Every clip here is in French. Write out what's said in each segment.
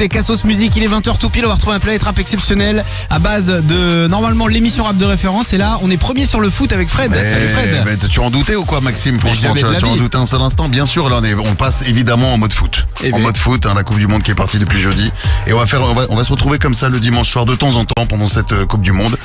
écoutez Cassos Musique, il est 20h tout pile, on va retrouver un planète rap exceptionnel à base de normalement l'émission rap de référence. Et là, on est premier sur le foot avec Fred. Salut Fred. Mais tu en doutais ou quoi, Maxime? Franchement, tu en doutais un seul instant? Bien sûr, là on passe évidemment en mode foot. Mode foot, la Coupe du Monde qui est partie depuis jeudi. Et on va se retrouver comme ça le dimanche soir de temps en temps pendant cette Coupe du Monde.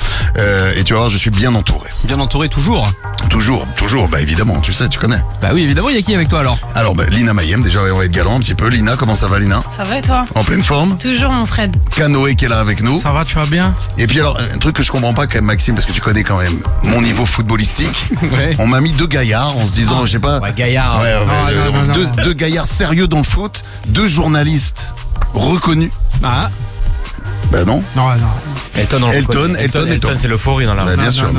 Et tu vas voir, je suis bien entouré. Bien entouré toujours. Toujours, bah évidemment, tu sais, tu connais. Bah oui, évidemment, il y a qui avec toi alors? Alors, Lina Mayem, déjà on va être galant un petit peu. Lina, comment ça va, Lina? Ça va et toi? En pleine forme? Toujours mon Fred. Canoë qui est là avec nous. Ça va, tu vas bien? Et puis alors, un truc que je comprends pas quand même, Maxime, parce que tu connais quand même mon niveau footballistique. Ouais. On m'a mis deux gaillards en se disant, je sais pas. Ouais, gaillard. Deux gaillards sérieux dans le foot, deux journalistes reconnus. Ah. Bah non. Non. Elton, c'est l'euphorie dans la Bah, bien sûr.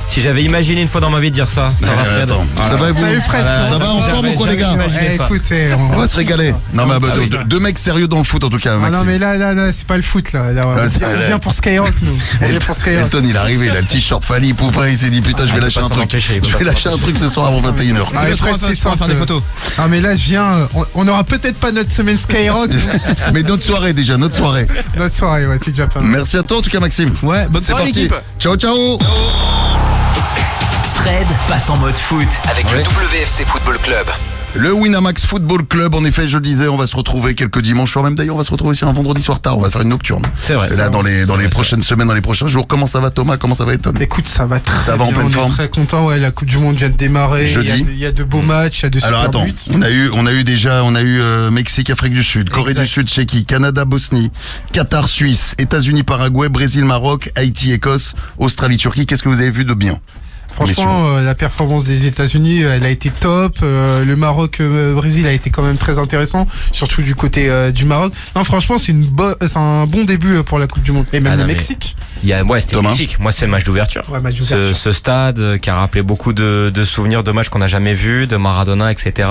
Si j'avais imaginé une fois dans ma vie de dire ça, ça va Fred. Attends, ça va vous? Salut Fred. Ça va en forme ou quoi les gars? Écoutez, On va se régaler. Non mais deux mecs sérieux dans le foot en tout cas, Maxime. non mais là c'est pas le foot là. On vient pour Skyrock nous. On vient pour Skyrock. Elton il est arrivé, il a le t-shirt Fali Poupa, il s'est dit putain je vais lâcher un truc. Je vais lâcher un truc ce soir avant 21h. On va faire des photos. Ah mais là je viens, on aura peut-être pas notre semaine Skyrock. Mais notre soirée déjà, notre soirée. Notre soirée, ouais, c'est déjà pas mal. Merci à toi en tout cas Maxime. Ouais, bonne C'est soirée parti. l'équipe. Ciao. Fred passe en mode foot avec le WFC Football Club. Le Winamax Football Club, en effet, je le disais, on va se retrouver quelques dimanches soirs, même d'ailleurs, on va se retrouver aussi un vendredi soir tard, on va faire une nocturne. C'est vrai. Et là, dans les prochaines semaines, dans les prochains jours, comment ça va Thomas? Comment ça va Elton? Écoute, ça va très Ça va en bien, pleine forme. On est très content, ouais, la Coupe du Monde vient de démarrer. Jeudi. Il y a de beaux matchs, il y a de super Alors attends, buts. on a eu Mexique, Afrique du Sud, Corée Exact. du Sud, Tchéquie, Canada, Bosnie, Qatar, Suisse, États-Unis, Paraguay, Brésil, Maroc, Haïti, Écosse, Australie, Turquie. Qu'est-ce que vous avez vu de bien? Franchement, la performance des États-Unis, elle a été top. Le Maroc-Brésil a été quand même très intéressant, surtout du côté du Maroc. Non, franchement, c'est un bon début pour la Coupe du Monde. Et même le Mexique. C'était Thomas. Mexique. Moi, c'est le match d'ouverture. Ouais, match d'ouverture. Ce stade qui a rappelé beaucoup de souvenirs de matchs qu'on n'a jamais vus, de Maradona, etc.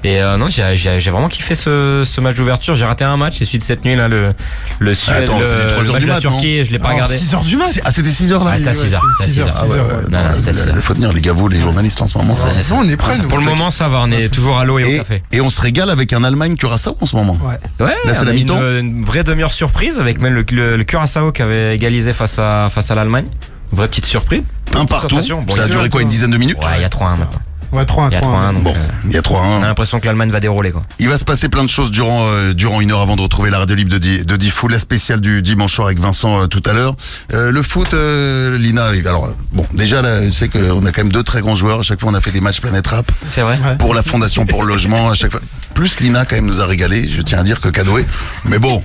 Et non, j'ai vraiment kiffé ce match d'ouverture. J'ai raté un match, c'est celui de cette nuit là, le Suède, Attends, c'est les 3 heures le match du de la mat, Turquie. Je l'ai pas regardé. 6h du mat. Ah, c'était 6h là? Ah, c'était à 6h. C'était à 6h, Non, c'était à 6h. Il faut tenir les gars, vous, les journalistes en ce moment. Ouais, Non, on est prêts, nous. Pour le moment, ça va. On est toujours à l'eau et au café. Et on se régale avec un Allemagne Curaçao en ce moment. Ouais. Ouais, Là, c'est on la a mi-temps. une vraie demi-heure surprise avec même le Curaçao qui avait égalisé face à l'Allemagne. Vraie petite surprise. Un partout. Sensation. Bon, Ça a duré quoi, une dizaine de minutes? Ouais, il y a 3-1 maintenant. Ouais, 3-1. Il y a 3-1. Donc, Bon, il y a 3-1. on a l'impression que l'Allemagne va dérouler, quoi. Il va se passer plein de choses durant une heure avant de retrouver la radio libre de Diffoul, la spéciale du dimanche soir avec Vincent tout à l'heure. Le foot, Lina, alors bon, déjà là, je sais qu'on a quand même deux très grands joueurs. À chaque fois, on a fait des matchs Planète Rap C'est vrai. pour la Fondation pour le logement. À chaque fois, plus Lina quand même nous a régalé. Je tiens à dire que Canoë. Mais bon,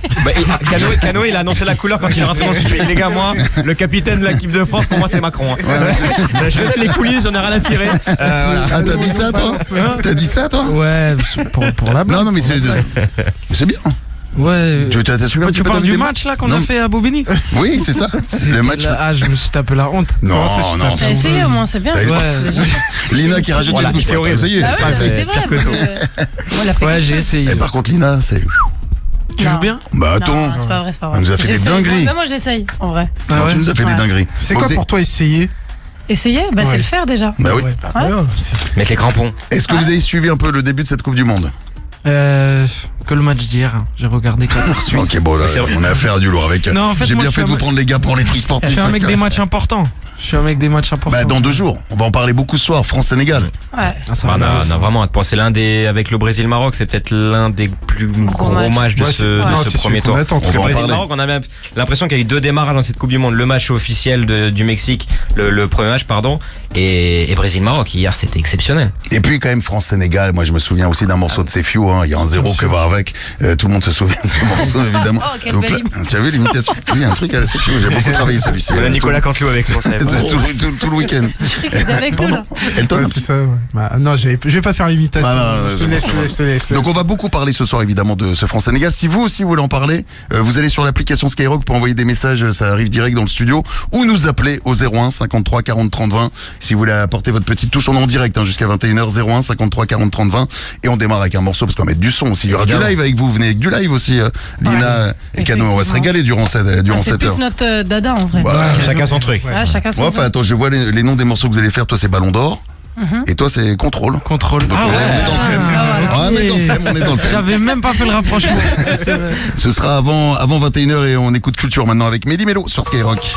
Canoë, il a annoncé la couleur quand il est rentré dans le studio. Les gars, moi, le capitaine de l'équipe de France, pour moi, c'est Macron. Je connais les coulisses, j'en ai rien à cirer. ah, t'as dit ça toi? T'as dit ça toi? Ouais, pour la blague. Non, mais c'est bien. Ouais. T'as super. Tu parles du match là qu'on a fait à Bobigny? Oui, c'est ça. C'est le match. Ah, je me suis tapé la honte. Non. T'as essayé au moins, c'est bien. Lina qui rajoute une couche. c'est horrible. Ça y est. Ah ouais, c'est vrai. Ouais, j'ai essayé. Et par contre, Lina, c'est. Tu joues bien? Bah attends. Non, c'est pas vrai. Elle nous a fait des dingueries. Moi, j'essaye, en vrai. Non, tu nous as fait des dingueries. C'est quoi pour toi essayer? Essayer, c'est Ouais. le faire déjà. Bah oui. Mettre les crampons. Est-ce que vous avez suivi un peu le début de cette Coupe du Monde? Que le match d'hier. J'ai regardé Qatar Suisse. Ok, bon, là, on a affaire à du lourd avec. Non, en fait, J'ai moi, bien je fait de suis vous prendre les gars pour les trucs Je sportifs. suis un parce mec que- des matchs importants. Bah, dans 2 jours. On va en parler beaucoup ce soir. France-Sénégal. Ouais. Ah, ça On va a aller, ça. vraiment hâte. C'est l'un des, avec le Brésil-Maroc, c'est peut-être l'un des plus gros matchs de Ouais, ce non, c'est premier celui qu'on tour. attend. On va en parler. Brésil-Maroc, on a même l'impression qu'il y a eu 2 démarrages dans cette Coupe du Monde. Le match officiel du Mexique, le premier match, pardon, et Brésil-Maroc. Hier, c'était exceptionnel. Et puis, quand même, France-Sénégal. Moi, je me souviens aussi d'un morceau de Sefiu. Il y a un 0 que va avec. Tout le monde se souvient de ce morceau, évidemment. Oh, quelle Donc, belle là, tu as vu l'imitation? Oui, un truc à la Sefiu. J'ai beaucoup travaillé celui-ci. On a Nicolas Canteloup avec son chef. Tout le week-end. Vous avez cool. Elton? Ouais, c'est ça, ouais. Bah, non, je vais pas faire l'imitation. Ah, non, Je te laisse. Donc on va beaucoup parler ce soir évidemment de ce France-Sénégal. Si vous aussi voulez en parler, vous allez sur l'application Skyrock pour envoyer des messages, ça arrive direct dans le studio, ou nous appeler au 01 53 40 30 20 si vous voulez apporter votre petite touche. On est en direct jusqu'à 21h, 01 53 40 30 20 et on démarre avec un morceau parce qu'on va mettre du son aussi. Il y aura du live avec vous, venez avec du live aussi, Lina et Cano. On va se régaler durant cette C'est heure. plus notre dada en vrai. Bah, Chacun son truc. Ouais, chacun son Enfin, attends, je vois les noms des morceaux que vous allez faire. Toi, c'est Ballon d'Or. Et toi, c'est contrôle. Contrôle. Donc, on est dans le thème. Ah, On est dans le thème, on est dans le thème. J'avais même pas fait le rapprochement. Ce sera avant 21h et on écoute Culture maintenant avec Mehdi Mello sur Skyrock.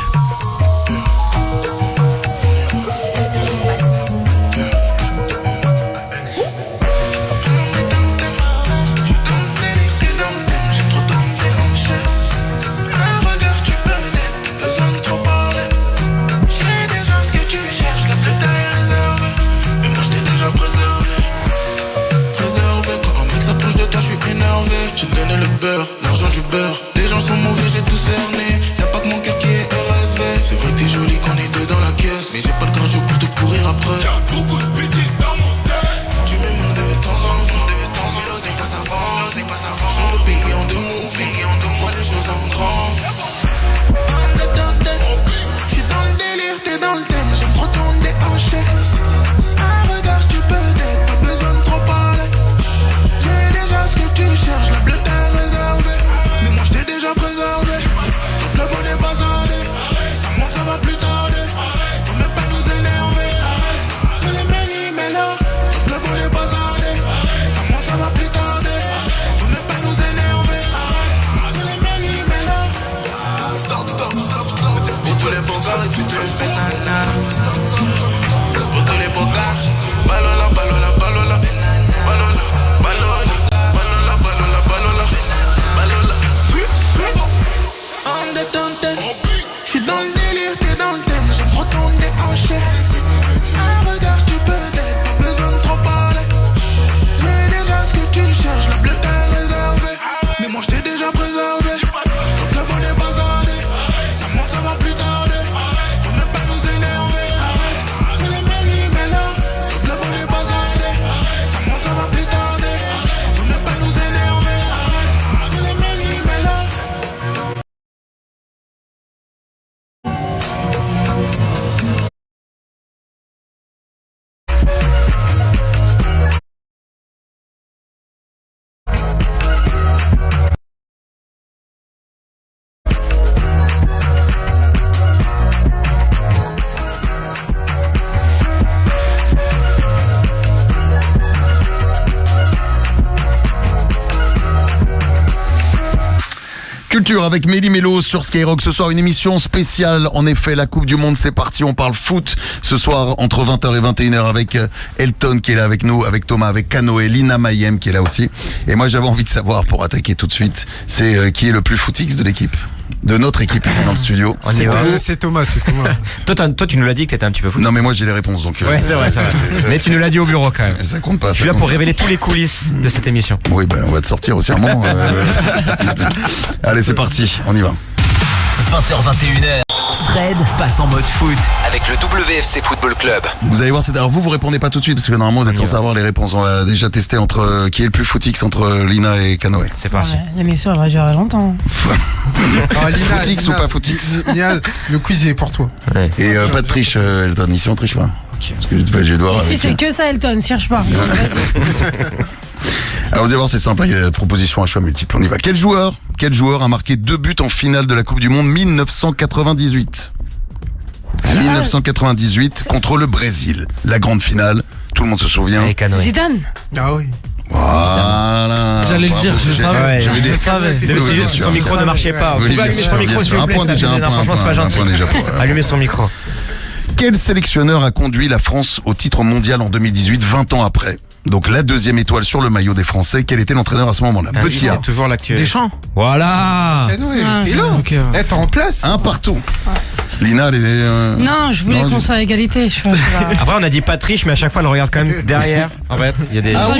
J'ai donné le beurre, l'argent du beurre. Les gens sont mauvais, j'ai tout cerné. Y'a pas que mon cœur qui est RSV. C'est vrai que t'es jolie qu'on est deux dans la caisse, mais j'ai pas le cardio pour te courir après. Y'a beaucoup de bêtises dans mon tête. Tu me montres de temps en temps, mais l'oseille passe avant. Sur le pays en deux mots, vois les choses en grand. On est dans le thème, j'suis dans le délire, t'es dans le thème. J'aime trop ton déhanché. Un regard, tu peux d'être, pas besoin de trop parler. J'ai déjà ce que tu cherches, la bleue t'est réservée. Mais moi je t'ai déjà préservé. Toute le monde est bazardé. Ça monte, ça va plus tarder. Faut même pas nous énerver. Arrête, c'est les méli-mélos. Toute le monde est bazardé. Ça monte, ça va plus tarder. Faut même pas nous énerver. Arrête, c'est les méli-mélos. Stop. C'est pour tous les beaux gars et tu te fais nana. C'est pour tous les beaux gars. Balola. On détente, j'suis dans le délire, t'es dans le thème. J'aime trop ton déhanché. Un regard, tu peux d'être, pas besoin de trop parler. J'ai déjà ce que tu cherches, la bleue t'est réservée. Mais moi j't'ai déjà préservé. Donc le monde est bazardé. Ça monte, ça va plus tarder. Faut même pas nous énerver. Arrête, c'est les méli-mélos. Donc le monde est bazardé. Ça monte, ça va plus tarder. Faut même pas nous énerver. Arrête, c'est les méli-mélos. Culture avec Mehdi Mello sur Skyrock. Ce soir, une émission spéciale. En effet, la Coupe du Monde, c'est parti. On parle foot ce soir entre 20h et 21h avec Elton qui est là avec nous, avec Thomas, avec Canoë, Lina Mayem qui est là aussi. Et moi, j'avais envie de savoir, pour attaquer tout de suite, c'est qui est le plus footix de l'équipe, de notre équipe ici dans le studio. C'est Thomas. Toi, tu nous l'as dit que t'étais un petit peu fou. Non, mais moi, j'ai les réponses. Donc, Ouais, c'est vrai. Mais tu nous l'as dit au bureau quand même. Ça compte pas. Je suis là pour révéler tous les coulisses de cette émission. Oui, ben, on va te sortir aussi un moment. Allez, c'est parti. On y va. 20h21h. Fred passe en mode foot avec le WFC Football Club. Vous allez voir, alors vous répondez pas tout de suite parce que normalement vous êtes censé avoir les réponses. On va déjà tester entre qui est le plus footix entre Lina et Canoë. C'est parti. L'émission elle va durer longtemps. Footix ou pas footix? Lina, le quiz est pour toi. Et pas de triche, Elton, ici on triche pas. Parce que je vais devoir. Ici c'est que ça Elton, cherche pas. Alors vous allez voir, c'est simple, il y a des propositions à choix multiples. On y va. Quel joueur a marqué 2 buts en finale de la Coupe du Monde 1998? 1998 contre le Brésil. La grande finale, tout le monde se souvient. Avec Canoë. Zidane. Ah oui. Voilà. J'allais le dire, je savais. J'avais des- Je savais. C'est Oui, bien juste sûr. son micro ne marchait pas. Oui, Vous pouvez bien allumer sûr, son micro bien s'il sûr. vous Un plaît. point ça déjà, me un gêne. point, Franchement, c'est pas un gentil. point déjà pour- Allumez son micro. Quel sélectionneur a conduit la France au titre mondial en 2018, 20 ans après? Donc la deuxième étoile sur le maillot des Français. Quel était l'entraîneur à ce moment-là? Petit A. C'est toujours l'actuel. Deschamps. Voilà. Canoë, Ah. t'es là. Ok, ouais. Eh, t'es en place. Un partout. Lina, elle est... Non, je voulais Non, qu'on soit à égalité. Je sais pas. Après, on a dit pas de triche, mais à chaque fois, on le regarde quand même derrière. En fait, il y a des. Ah ouais.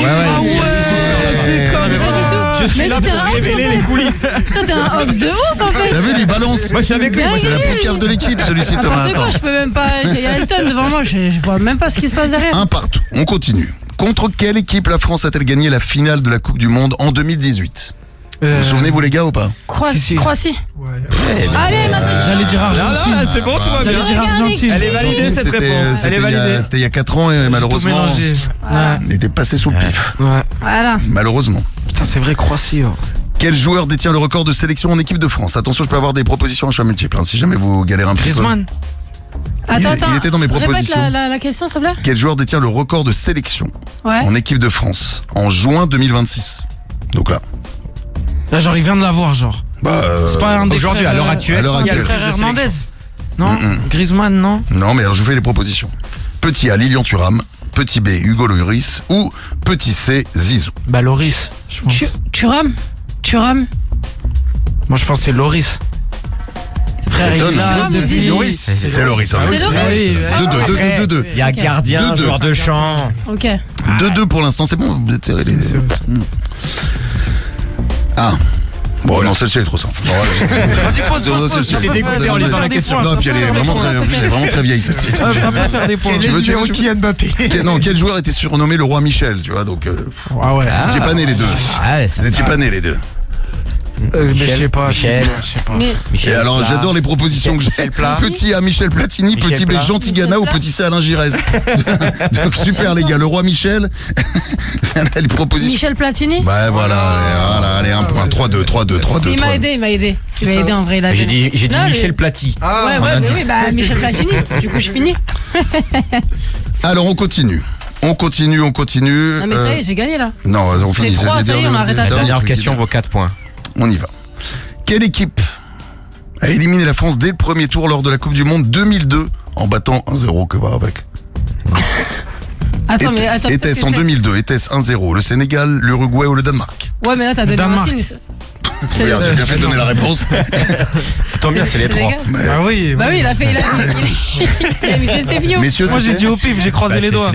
c'est comme ça. Je suis Mais là c'était pour un révéler ops, les en fait. coulisses. Toi t'es un ops de ouf en fait. T'as vu, il balance. Moi, je suis avec lui. Dingue. C'est la poucave de l'équipe, celui-ci, Thomas. N'importe quoi, Attends. je peux même pas. J'ai Elton devant moi, je vois même pas ce qui se passe derrière. Un partout. On continue. Contre quelle équipe la France a-t-elle gagné la finale de la Coupe du Monde en 2018? Vous vous souvenez, vous les gars, ou pas? Si. Croatie. Ouais. Allez, maintenant. J'allais dire Argentine. c'est bon, tout va J'allais dire Argentine. Elle est validée, cette C'était- réponse. Elle c'était est il y a- validée. C'était il y a 4 ans et Tout malheureusement, mélangé. il était passé sous le pif. Ouais. Voilà. Malheureusement. Putain, c'est vrai, Croatie. Oh. Quel joueur détient le record de sélection en équipe de France? Attention, je peux avoir des propositions à choix multiples, hein, si jamais vous galérez un petit peu. Griezmann. Attends, il était dans mes Répète propositions. la question, s'il te plaît. Quel joueur détient le record de sélection Ouais. en équipe de France en juin 2026? Donc là, Là, genre, il vient de l'avoir, genre. C'est pas un des Aujourd'hui, frères, à l'heure actuelle, à l'heure Il y a le actuelle. frère Hernandez. Non Griezmann, non. Non, mais alors je vous fais les propositions. Petit A, Lilian Thuram. Petit B, Hugo Lloris. Ou petit C, Zizou. Bah, Loris, je pense. Thuram. Moi, je pense que c'est Loris. Frère, il Étonne, est là Thuram ou depuis... Zizou Loris. C'est Loris. hein. C'est Loris. Oui, oui. 2-2. Il y a gardien, 2-2. joueur de champ. Ok. 2-2 pour l'instant, c'est bon. Vous êtes serrés les... Ah. Bon, non, celle-ci elle est trop simple. Bon, Vas-y, pose. C'est dégoûté en lisant la question. Non, puis elle est vraiment très vieille celle-ci. Ça peut faire des points. Tu veux, tu veux, tu veux. Kylian Mbappé. Non, quel joueur était surnommé le roi Michel, tu vois, donc Ah ouais. vous n'étiez pas nés les deux. Ouais, ça Vous n'étiez pas nés les deux. Mais je sais pas. Michel. Je sais pas. Mais Et alors, j'adore les propositions que j'ai. Michel Plat. Petit A, Michel Platini, Michel petit B, Plat. Jean Tigana ou Michel Plat. petit C, Alain Giresse. Donc super les gars, le roi Michel. Les propositions. Michel Platini. Ouais, voilà, allez, un point. 3-2. Il m'a aidé, Il m'a aidé en vrai. J'ai dit Non, Michel Platini. Ouais, mais oui, bah Michel Platini. Du coup, je finis. Alors, on continue. Non, Non, mais ça y est, j'ai gagné là. Non, on C'est finit. 3, ça y est, on arrête à La temps. dernière question vaut 4 points. On y va. Quelle équipe a éliminé la France dès le premier tour lors de la Coupe du Monde 2002 en battant 1-0? Que va avec? Attends, peut-être Était-ce que en c'est- 2002? Était-ce 1-0? Le Sénégal, l'Uruguay ou le Danemark? Ouais, mais là, t'as donné Danemark. un signe. Regarde, j'ai bien fait de donner la réponse. Ça tombe bien, c'est les 3. gars. Bah oui. Bah oui, il a imité ses vieux. Messieurs, Moi, j'ai dit au pif, j'ai croisé les doigts.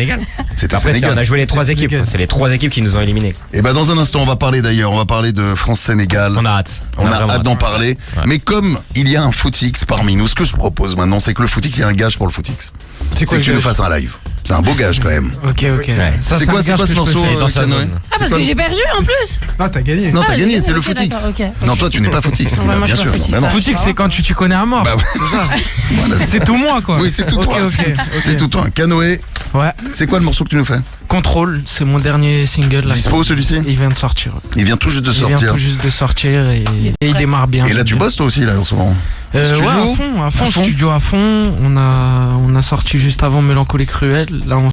c'était Après, on Sénégal. a joué les 3 équipes. Sénégal. C'est les 3 équipes qui nous ont éliminés. Et ben dans un instant, on va parler de France-Sénégal. On a hâte. On a vraiment hâte d'en parler. Ouais. Mais comme il y a un footix parmi nous, ce que je propose maintenant, c'est que le footix, il y a un gage pour le footix. C'est C'est quoi que tu le nous gage? fasses un live. C'est un beau gage quand même. Ok. Ouais. Ça, C'est quoi un gage ce que je peux morceau faire. Et dans sa Canoë? zone. Ah, parce que j'ai perdu en plus. Ah, t'as gagné. Non, Ah, t'as j'ai gagné, gagné, c'est le ok, footix. d'accord, ok. Non, toi, tu n'es pas footix, Ouais, moi, bien je suis sûr. pas footix, Mais non. ça. Footix, c'est quand tu connais un mort. Bah, C'est ça. voilà, C'est tout moi, quoi. Oui, c'est tout Ok, toi. ok. C'est tout toi. Canoë, Ouais. c'est quoi le morceau que tu nous fais? Contrôle, c'est mon dernier single. Là. Dispo celui-ci? Il vient de sortir. Il vient tout juste de Il vient sortir. tout juste de sortir et il démarre bien. Et là, tu bosses toi aussi, là, en ce moment? Studio Ouais, à fond, studio à fond. On a sorti juste avant Mélancolie Cruelle. Là, on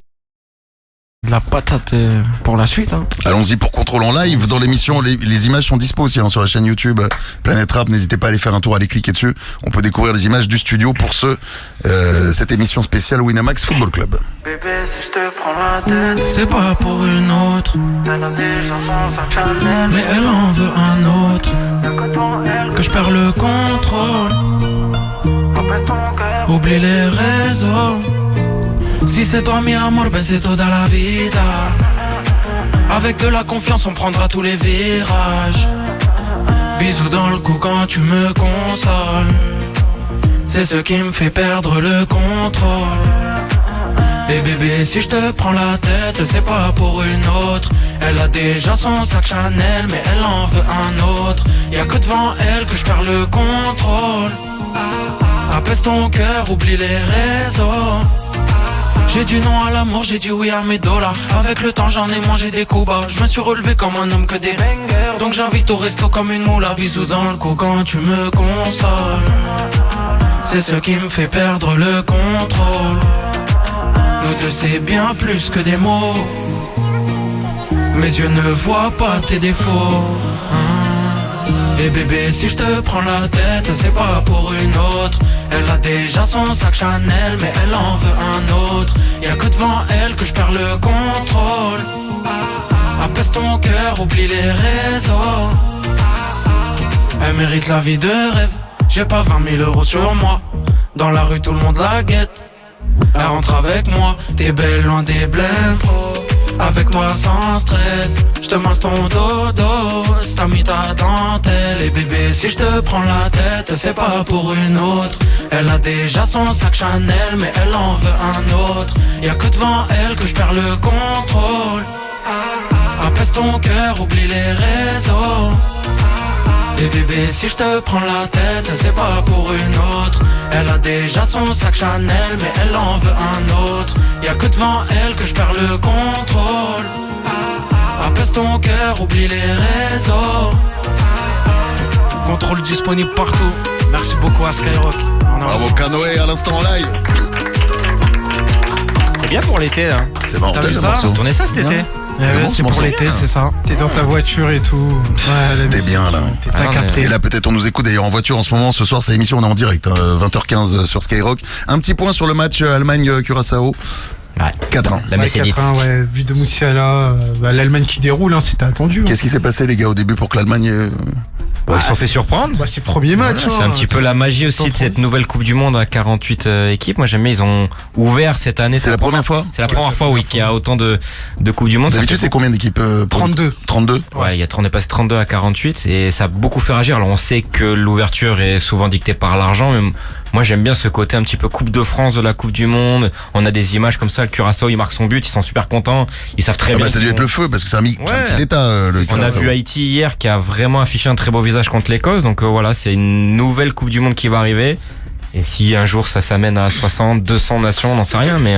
de la patate pour la suite. Hein. Allons-y pour Contrôle en live. Dans l'émission, les images sont dispo aussi sur la chaîne YouTube Planète Rap. N'hésitez pas à aller faire un tour, à aller cliquer dessus. On peut découvrir les images du studio pour cette émission spéciale Winamax Football Club. Bébé, si je te prends la tête, C'est pas pour une autre, elle a déjà son sac Chanel. mais elle en veut un autre. Y'a que devant elle Que je perds le contrôle, apaise ton cœur. oublie les réseaux. Si c'est toi mi amor, ben c'est tout dans la vida. Avec de la confiance, on prendra tous les virages. Bisous dans le cou quand tu me consoles. C'est ce qui me fait perdre le contrôle. Et bébé, si je te prends la tête, c'est pas pour une autre. Elle a déjà son sac Chanel, mais elle en veut un autre. Y'a que devant elle que je perds le contrôle. Apaise ton cœur, oublie les réseaux. J'ai dit non à l'amour, j'ai dit oui à mes dollars. Avec le temps j'en ai mangé des coups bas. Je me suis relevé comme un homme que des bangers. Donc j'invite au resto comme une moula. Bisous dans le cou quand tu me consoles. C'est ce qui me fait perdre le contrôle. Nous deux c'est bien plus que des mots. Mes yeux ne voient pas tes défauts. Et bébé, si je te prends la tête, c'est pas pour une autre. Elle a déjà son sac Chanel, mais elle en veut un autre. Y'a que devant elle que je perds le contrôle. Apaise ton cœur, oublie les réseaux. Elle mérite la vie de rêve. J'ai pas 20 000 euros sur moi. Dans la rue, tout le monde la guette. Elle rentre avec moi, t'es belle loin des blèmes pro. Avec toi sans stress, je te masse ton dodo. C'est t'as mis ta dentelle. Et bébé, si je te prends la tête, c'est pas pour une autre. Elle a déjà son sac Chanel, mais elle en veut un autre. Y'a que devant elle que je perds le contrôle. Apaise ton cœur, oublie les réseaux. Et bébé, si je te prends la tête, c'est pas pour une autre. Elle a déjà son sac Chanel, mais elle en veut un autre. Y'a que devant elle que je perds le contrôle. Apaise ton cœur, oublie les réseaux. Contrôle disponible partout. Merci beaucoup à Skyrock. Bravo Canoë à l'instant en live. C'est bien pour l'été, hein. C'est marrant, T'as vu le ça morceau. Tournez ça cet été. bon, C'est ce pour morceau. l'été, c'est ça. T'es dans ta voiture et tout. Ouais, la T'es musique. bien là. T'as non, capté. Et là peut-être on nous écoute d'ailleurs en voiture en ce moment. Ce soir c'est l'émission, on est en direct, 20h15 sur Skyrock. Un petit point sur le match Allemagne-Curaçao. Ouais. 4-1. La Messédite. 4-1, ouais, but de Moussiala, l'Allemagne qui déroule, hein, c'était attendu. Hein. Qu'est-ce qui s'est passé les gars au début pour que l'Allemagne... Ils sont fait surprendre. Bah, c'est le premier match. C'est un petit peu la magie aussi de cette nouvelle Coupe du Monde à 48 équipes. Moi j'aime bien, ils ont ouvert cette année. C'est la première fois. C'est la première fois, oui, qu'il y a autant de Coupes du Monde. Ça D'habitude fait c'est combien d'équipes 32. 32. Ouais, on est passé 32 à 48 et ça a beaucoup fait réagir. Alors on sait que l'ouverture est souvent dictée par l'argent, mais moi j'aime bien ce côté un petit peu Coupe de France de la Coupe du Monde. On a des images comme ça, le Curaçao il marque son but, ils sont super contents, ils savent très Ah bien. bah ça a dû qu'ils être vont- le feu parce que c'est un Ouais. petit état le On a Curaçao. vu Haïti hier qui a vraiment affiché un très beau visage contre l'Écosse, donc voilà, c'est une nouvelle Coupe du Monde qui va arriver. Et si un jour ça s'amène à 60, 200 nations, on n'en sait rien, mais.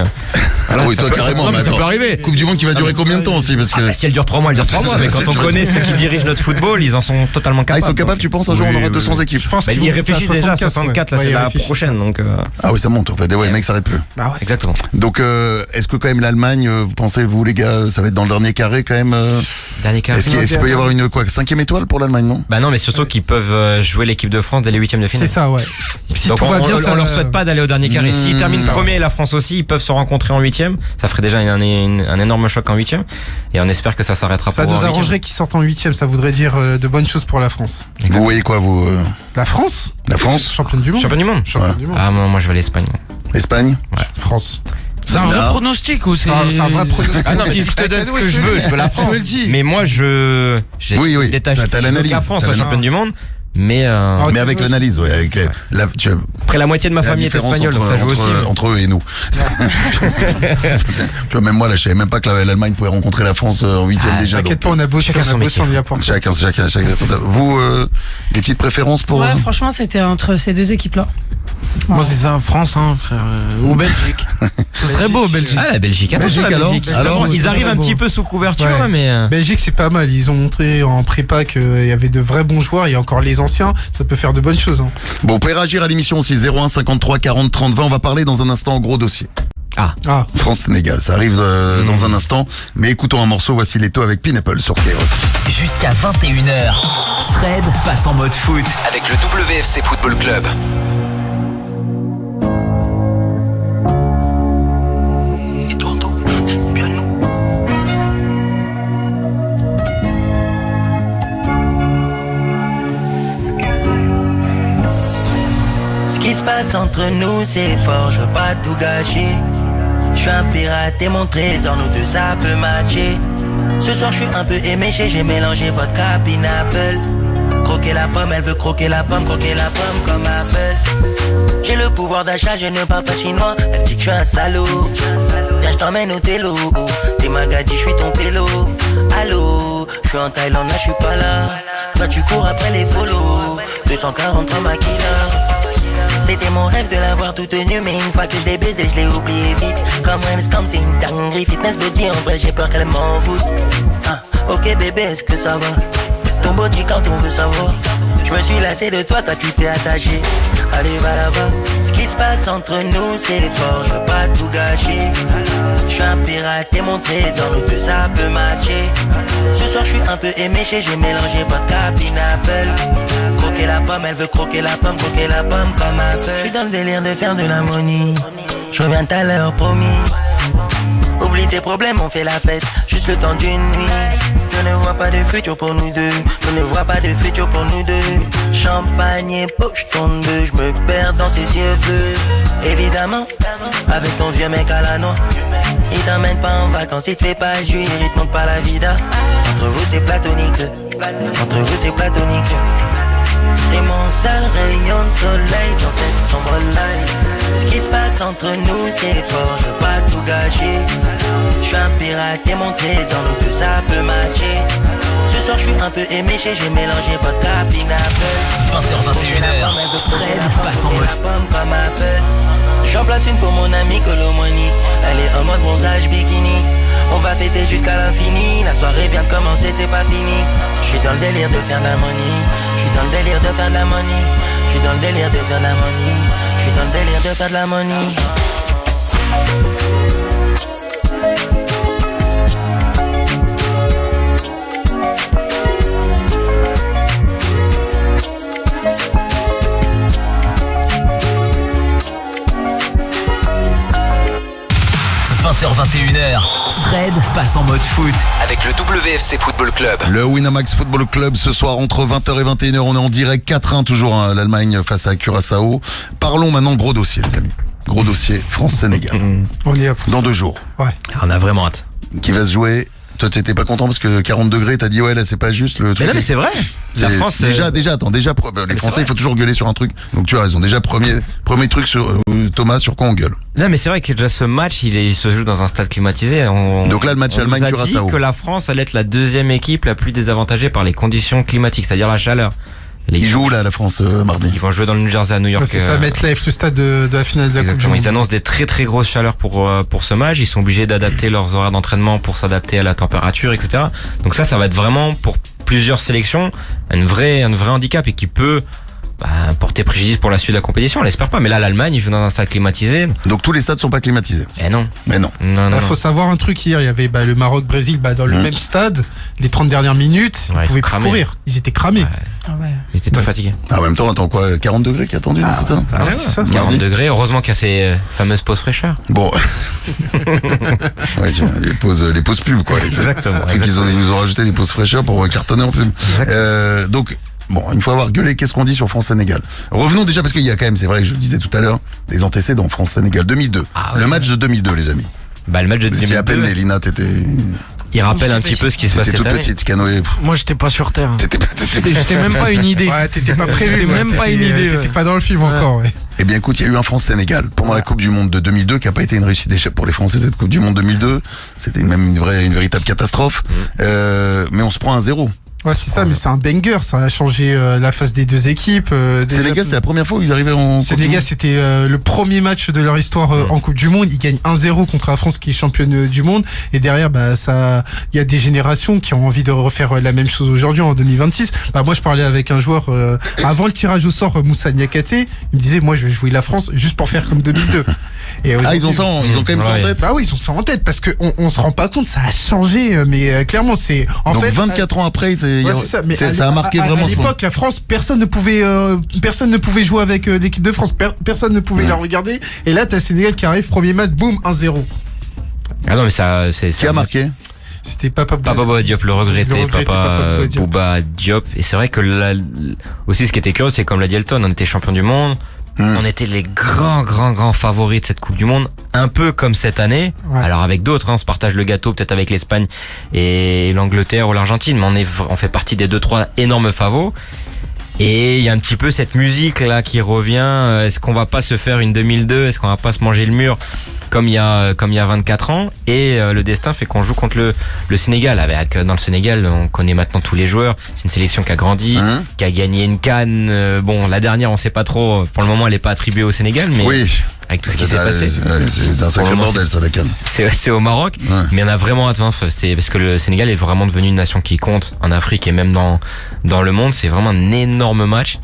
Ah oui, toi carrément. Non, mais mais ça attends. peut arriver. Coupe du Monde qui va durer combien de temps aussi parce que... Ah bah, si elle dure 3 mois, elle dure 3 mois. Mais quand on connaît ceux qui dirigent notre football, ils en sont totalement Ah capables. ils sont capables, tu penses un jour on aura 200 équipes? Je pense Bah, qu'ils ils vont réfléchissent faire déjà à 64, là ouais, c'est ils la réfléchissent. prochaine, donc. Ah oui ça monte en fait, ouais, les mecs s'arrêtent plus. Bah ouais. Exactement. Donc est-ce que quand même l'Allemagne, vous pensez vous les gars, ça va être dans le dernier carré quand même Dernier quart. Est-ce qu'il peut y avoir une 5e étoile pour l'Allemagne, non? Bah non, mais surtout qu'ils peuvent jouer l'équipe de France dès les 8e de finale. C'est ça, ouais. Si Donc tout va bien, on ça leur souhaite pas d'aller au dernier carré. S'ils terminent ça. premier et la France aussi, ils peuvent se rencontrer en 8e. Ça ferait déjà un énorme choc en 8e. Et on espère que ça s'arrêtera Ça pas. nous arrangerait qu'ils sortent en 8e, ça voudrait dire de bonnes choses pour la France. Vous voyez quoi vous La France La France? Championne du monde. Champion du monde. Championne du monde. Ah moi je vais à l'Espagne. Espagne? France. C'est un vrai Non. pronostic ou c'est C'est un vrai pronostic. Ah non, mais si je te donne ce que je veux la Je te le dis. Mais moi je Oui, détache. t'as Je veux que l'analyse, la France t'as soit l'analyse. championne du monde. Mais Mais avec l'analyse, ouais, avec après la moitié de ma c'est la famille est différence espagnole, donc ça joue aussi. entre eux et nous. Tu vois, même moi, là, je savais même pas que l'Allemagne pouvait rencontrer la France en 8e déjà. T'inquiète pas, donc, on a bossé, chacun son métier. on y apporte. chacun. Vous, des petites préférences pour Ouais, franchement, c'était entre ces deux équipes-là. Moi, c'est ça, France, hein, frère. Ou Belgique. Ce serait beau, Belgique. Ah la Belgique, attention Belgique, la Belgique. alors Ils ça arrivent serait un beau. petit peu sous couverture Ouais. là, mais Belgique, c'est pas mal. Ils ont montré en prépa qu'il y avait de vrais bons joueurs. Il y a encore les anciens. Ça peut faire de bonnes choses. Hein. Bon, vous pouvez réagir à l'émission aussi 01 53 40 30 20. On va parler dans un instant en gros dossier. Ah, France-Sénégal, ça arrive dans un instant. Mais écoutons un morceau. Voici Leto avec Pineapple sur Skyrock. Jusqu'à 21h, Fred passe en mode foot avec le WFC Football Club. Ce qui se passe entre nous, c'est fort, je veux pas tout gâcher. Je suis un pirate et mon trésor, nous deux ça peut matcher. Ce soir je suis un peu éméché, j'ai mélangé vodka, pineapple. Croquer la pomme, elle veut croquer la pomme comme Apple. J'ai le pouvoir d'achat, je ne parle pas chinois. Elle dit que je suis un salaud. Viens, je t'emmène au télo. T'es Magadji, je suis ton télo. Allô, je suis en Thaïlande, là je suis pas là. Toi tu cours après les follow. 243 maquila. C'était mon rêve de l'avoir tout tenu, mais une fois que je l'ai baisé, je l'ai oublié vite. Comme Rens, comme c'est une dinguerie. Fitness body, en vrai j'ai peur qu'elle m'en foute. Ah, ok bébé, est-ce que ça va? Ton body quand on veut savoir. Je me suis lassé de toi, toi tu t'es attaché. Allez va là-bas. Ce qui se passe entre nous c'est fort, je veux pas tout gâcher. Je suis un pirate et mon trésor, nous deux ça peut matcher. Ce soir je suis un peu éméché, j'ai mélangé vodka, pineapple. Croquer la pomme, elle veut croquer la pomme comme Apple. Je suis dans le délire de faire de l'harmonie. Je reviens tout à l'heure promis. Oublie tes problèmes, on fait la fête, juste le temps d'une nuit. Je ne vois pas de futur pour nous deux. Je ne vois pas de futur pour nous deux. Champagne et poche tourne deux. Je me perds dans ses yeux bleus. Évidemment, avec ton vieux mec à la noix. Il t'emmène pas en vacances, il te fait pas jouir, il te montre pas la vida. Entre vous c'est platonique. Entre vous c'est platonique. T'es mon seul rayon de soleil dans cette sombre life. Ce qui se passe entre nous c'est fort, je veux pas tout gâcher. Je suis un pirate et mon trésor, nous deux ça peut matcher. Ce soir je suis un peu éméché, j'ai mélangé vodka, pineapple. 20h21h, Fred passe en mode pomme comme Apple. J'en place une pour mon ami Colomoni. Elle est en mode bronzage bikini. On va fêter jusqu'à l'infini. La soirée vient de commencer, c'est pas fini. Je suis dans le délire de faire de l'harmonie. Je suis dans le délire de faire de la money. Je suis dans le délire de faire de la money. Je suis dans le délire de faire de la money. 20h21h, Fred passe en mode foot avec le WFC Football Club. Le Winamax Football Club ce soir entre 20h et 21h, on est en direct 4-1 toujours hein, l'Allemagne face à Curaçao. Parlons maintenant gros dossier les amis. Gros dossier France-Sénégal. On y est à fond. Dans 2 jours. Ouais. On a vraiment hâte. Qui va se jouer. Toi t'étais pas content parce que 40 degrés, t'as dit ouais là c'est pas juste le truc. Mais non mais c'est vrai. La C'est- France déjà les c'est Français vrai. il faut toujours gueuler sur un truc. Donc tu as raison. Déjà premier truc sur Thomas sur quoi on gueule. Non mais c'est vrai que déjà ce match il se joue dans un stade climatisé. Donc là, le match on nous a dit Allemagne-Curaçao. que la France allait être la deuxième équipe la plus désavantagée par les conditions climatiques, c'est-à-dire la chaleur. Ils jouent là la France mardi. Ils vont jouer dans le New Jersey à New York. Ouais, c'est ça, MetLife, le stade de la finale de la Coupe du Exactement. Monde. Ils annoncent des très très grosses chaleurs pour ce match. Ils sont obligés d'adapter leurs horaires d'entraînement pour s'adapter à la température, etc. Donc ça va être vraiment pour plusieurs sélections un vrai handicap et qui peut porter préjudice pour la suite de la compétition. On l'espère pas. Mais là, l'Allemagne, ils jouent dans un stade climatisé. Donc tous les stades sont pas climatisés. Eh non. Mais non. Non. Il faut savoir un truc hier, il y avait le Maroc-Brésil dans le même stade, les 30 dernières minutes, Ouais, ils pouvaient plus cramés. courir, ils étaient cramés. Ouais. Ah ouais. Ils étaient trop fatigués. En même temps, attends quoi, 40 degrés qui est attendu, c'est ça ouais, c'est ça. 40 Mardi. degrés. Heureusement qu'il y a ces fameuses pauses fraîcheurs. Bon. Ouais, tu vois, les pauses pubs quoi. Exactement. Ils nous ont rajouté des pauses fraîcheurs pour cartonner en pub. Donc bon, une fois avoir gueulé, qu'est-ce qu'on dit sur France-Sénégal? Revenons déjà parce qu'il y a quand même, c'est vrai que je le disais tout à l'heure, des antécédents France-Sénégal 2002. Ah ouais. Le match de 2002 les amis. Le match de Vous étiez à peine 2002, né, Lina, t'étais il rappelle un petit peu ce qui se passe toute cette année. petite, Canoë. Moi, j'étais pas sur Terre. T'étais J'étais même pas une idée. Ouais, t'étais pas prévu. C'était ouais, même pas une idée, T'étais ouais. pas dans le film Ouais. encore, ouais. Eh bien écoute, il y a eu un France-Sénégal pendant la Coupe du Monde de 2002 qui a pas été une réussite d'échec pour les Français cette Coupe du Monde 2002. C'était même une véritable catastrophe. Mais on se prend un 0. Ouais, c'est ça, mais c'est un banger, ça a changé la face des deux équipes. Déjà, Sénégal, c'est la première fois où ils arrivaient en Sénégal, c'était le premier match de leur histoire en Coupe du Monde. Ils gagnent 1-0 contre la France qui est championne du monde. Et derrière, il y a des générations qui ont envie de refaire la même chose aujourd'hui en 2026. Moi, je parlais avec un joueur avant le tirage au sort, Moussa Niakhaté. Il me disait, moi, je vais jouer la France juste pour faire comme 2002. Et ils ont quand même ça en tête. Bah oui, ils ont ça en tête parce que on se rend pas compte, ça a changé. Mais clairement, c'est Donc 24 ans après, ouais, c'est ça. Mais ça a marqué vraiment à ce moment. l'époque, la France, personne ne pouvait jouer avec l'équipe de France. Personne ne pouvait la regarder. Et là, t'as Sénégal qui arrive, premier match, boum, 1-0. Ah non mais ça c'est Qui a marqué? C'était Papa Bouba Diop, le regretté Papa Bouba Diop. Bouba Diop. Et c'est vrai que là, aussi ce qui était curieux, c'est comme l'a dit Elton, on était champion du monde. On était les grands favoris de cette Coupe du Monde, un peu comme cette année. Ouais. Alors avec d'autres, on se partage le gâteau, peut-être avec l'Espagne et l'Angleterre ou l'Argentine, mais on fait partie des 2-3 énormes favoris. Et il y a un petit peu cette musique là qui revient. Est-ce qu'on va pas se faire une 2002? Est-ce qu'on va pas se manger le mur comme il y a 24 ans? Et le destin fait qu'on joue contre le Sénégal. Dans le Sénégal, on connaît maintenant tous les joueurs. C'est une sélection qui a grandi, qui a gagné une CAN. La dernière, on sait pas trop. Pour le moment, elle est pas attribuée au Sénégal, mais Oui. avec tout ce qui Ça, s'est passé. C'est un sacré Pour le moment, bordel ça la canne. C'est au Maroc, mais on a vraiment hâte. C'est parce que le Sénégal est vraiment devenu une nation qui compte en Afrique et même dans le monde. C'est vraiment un énorme match.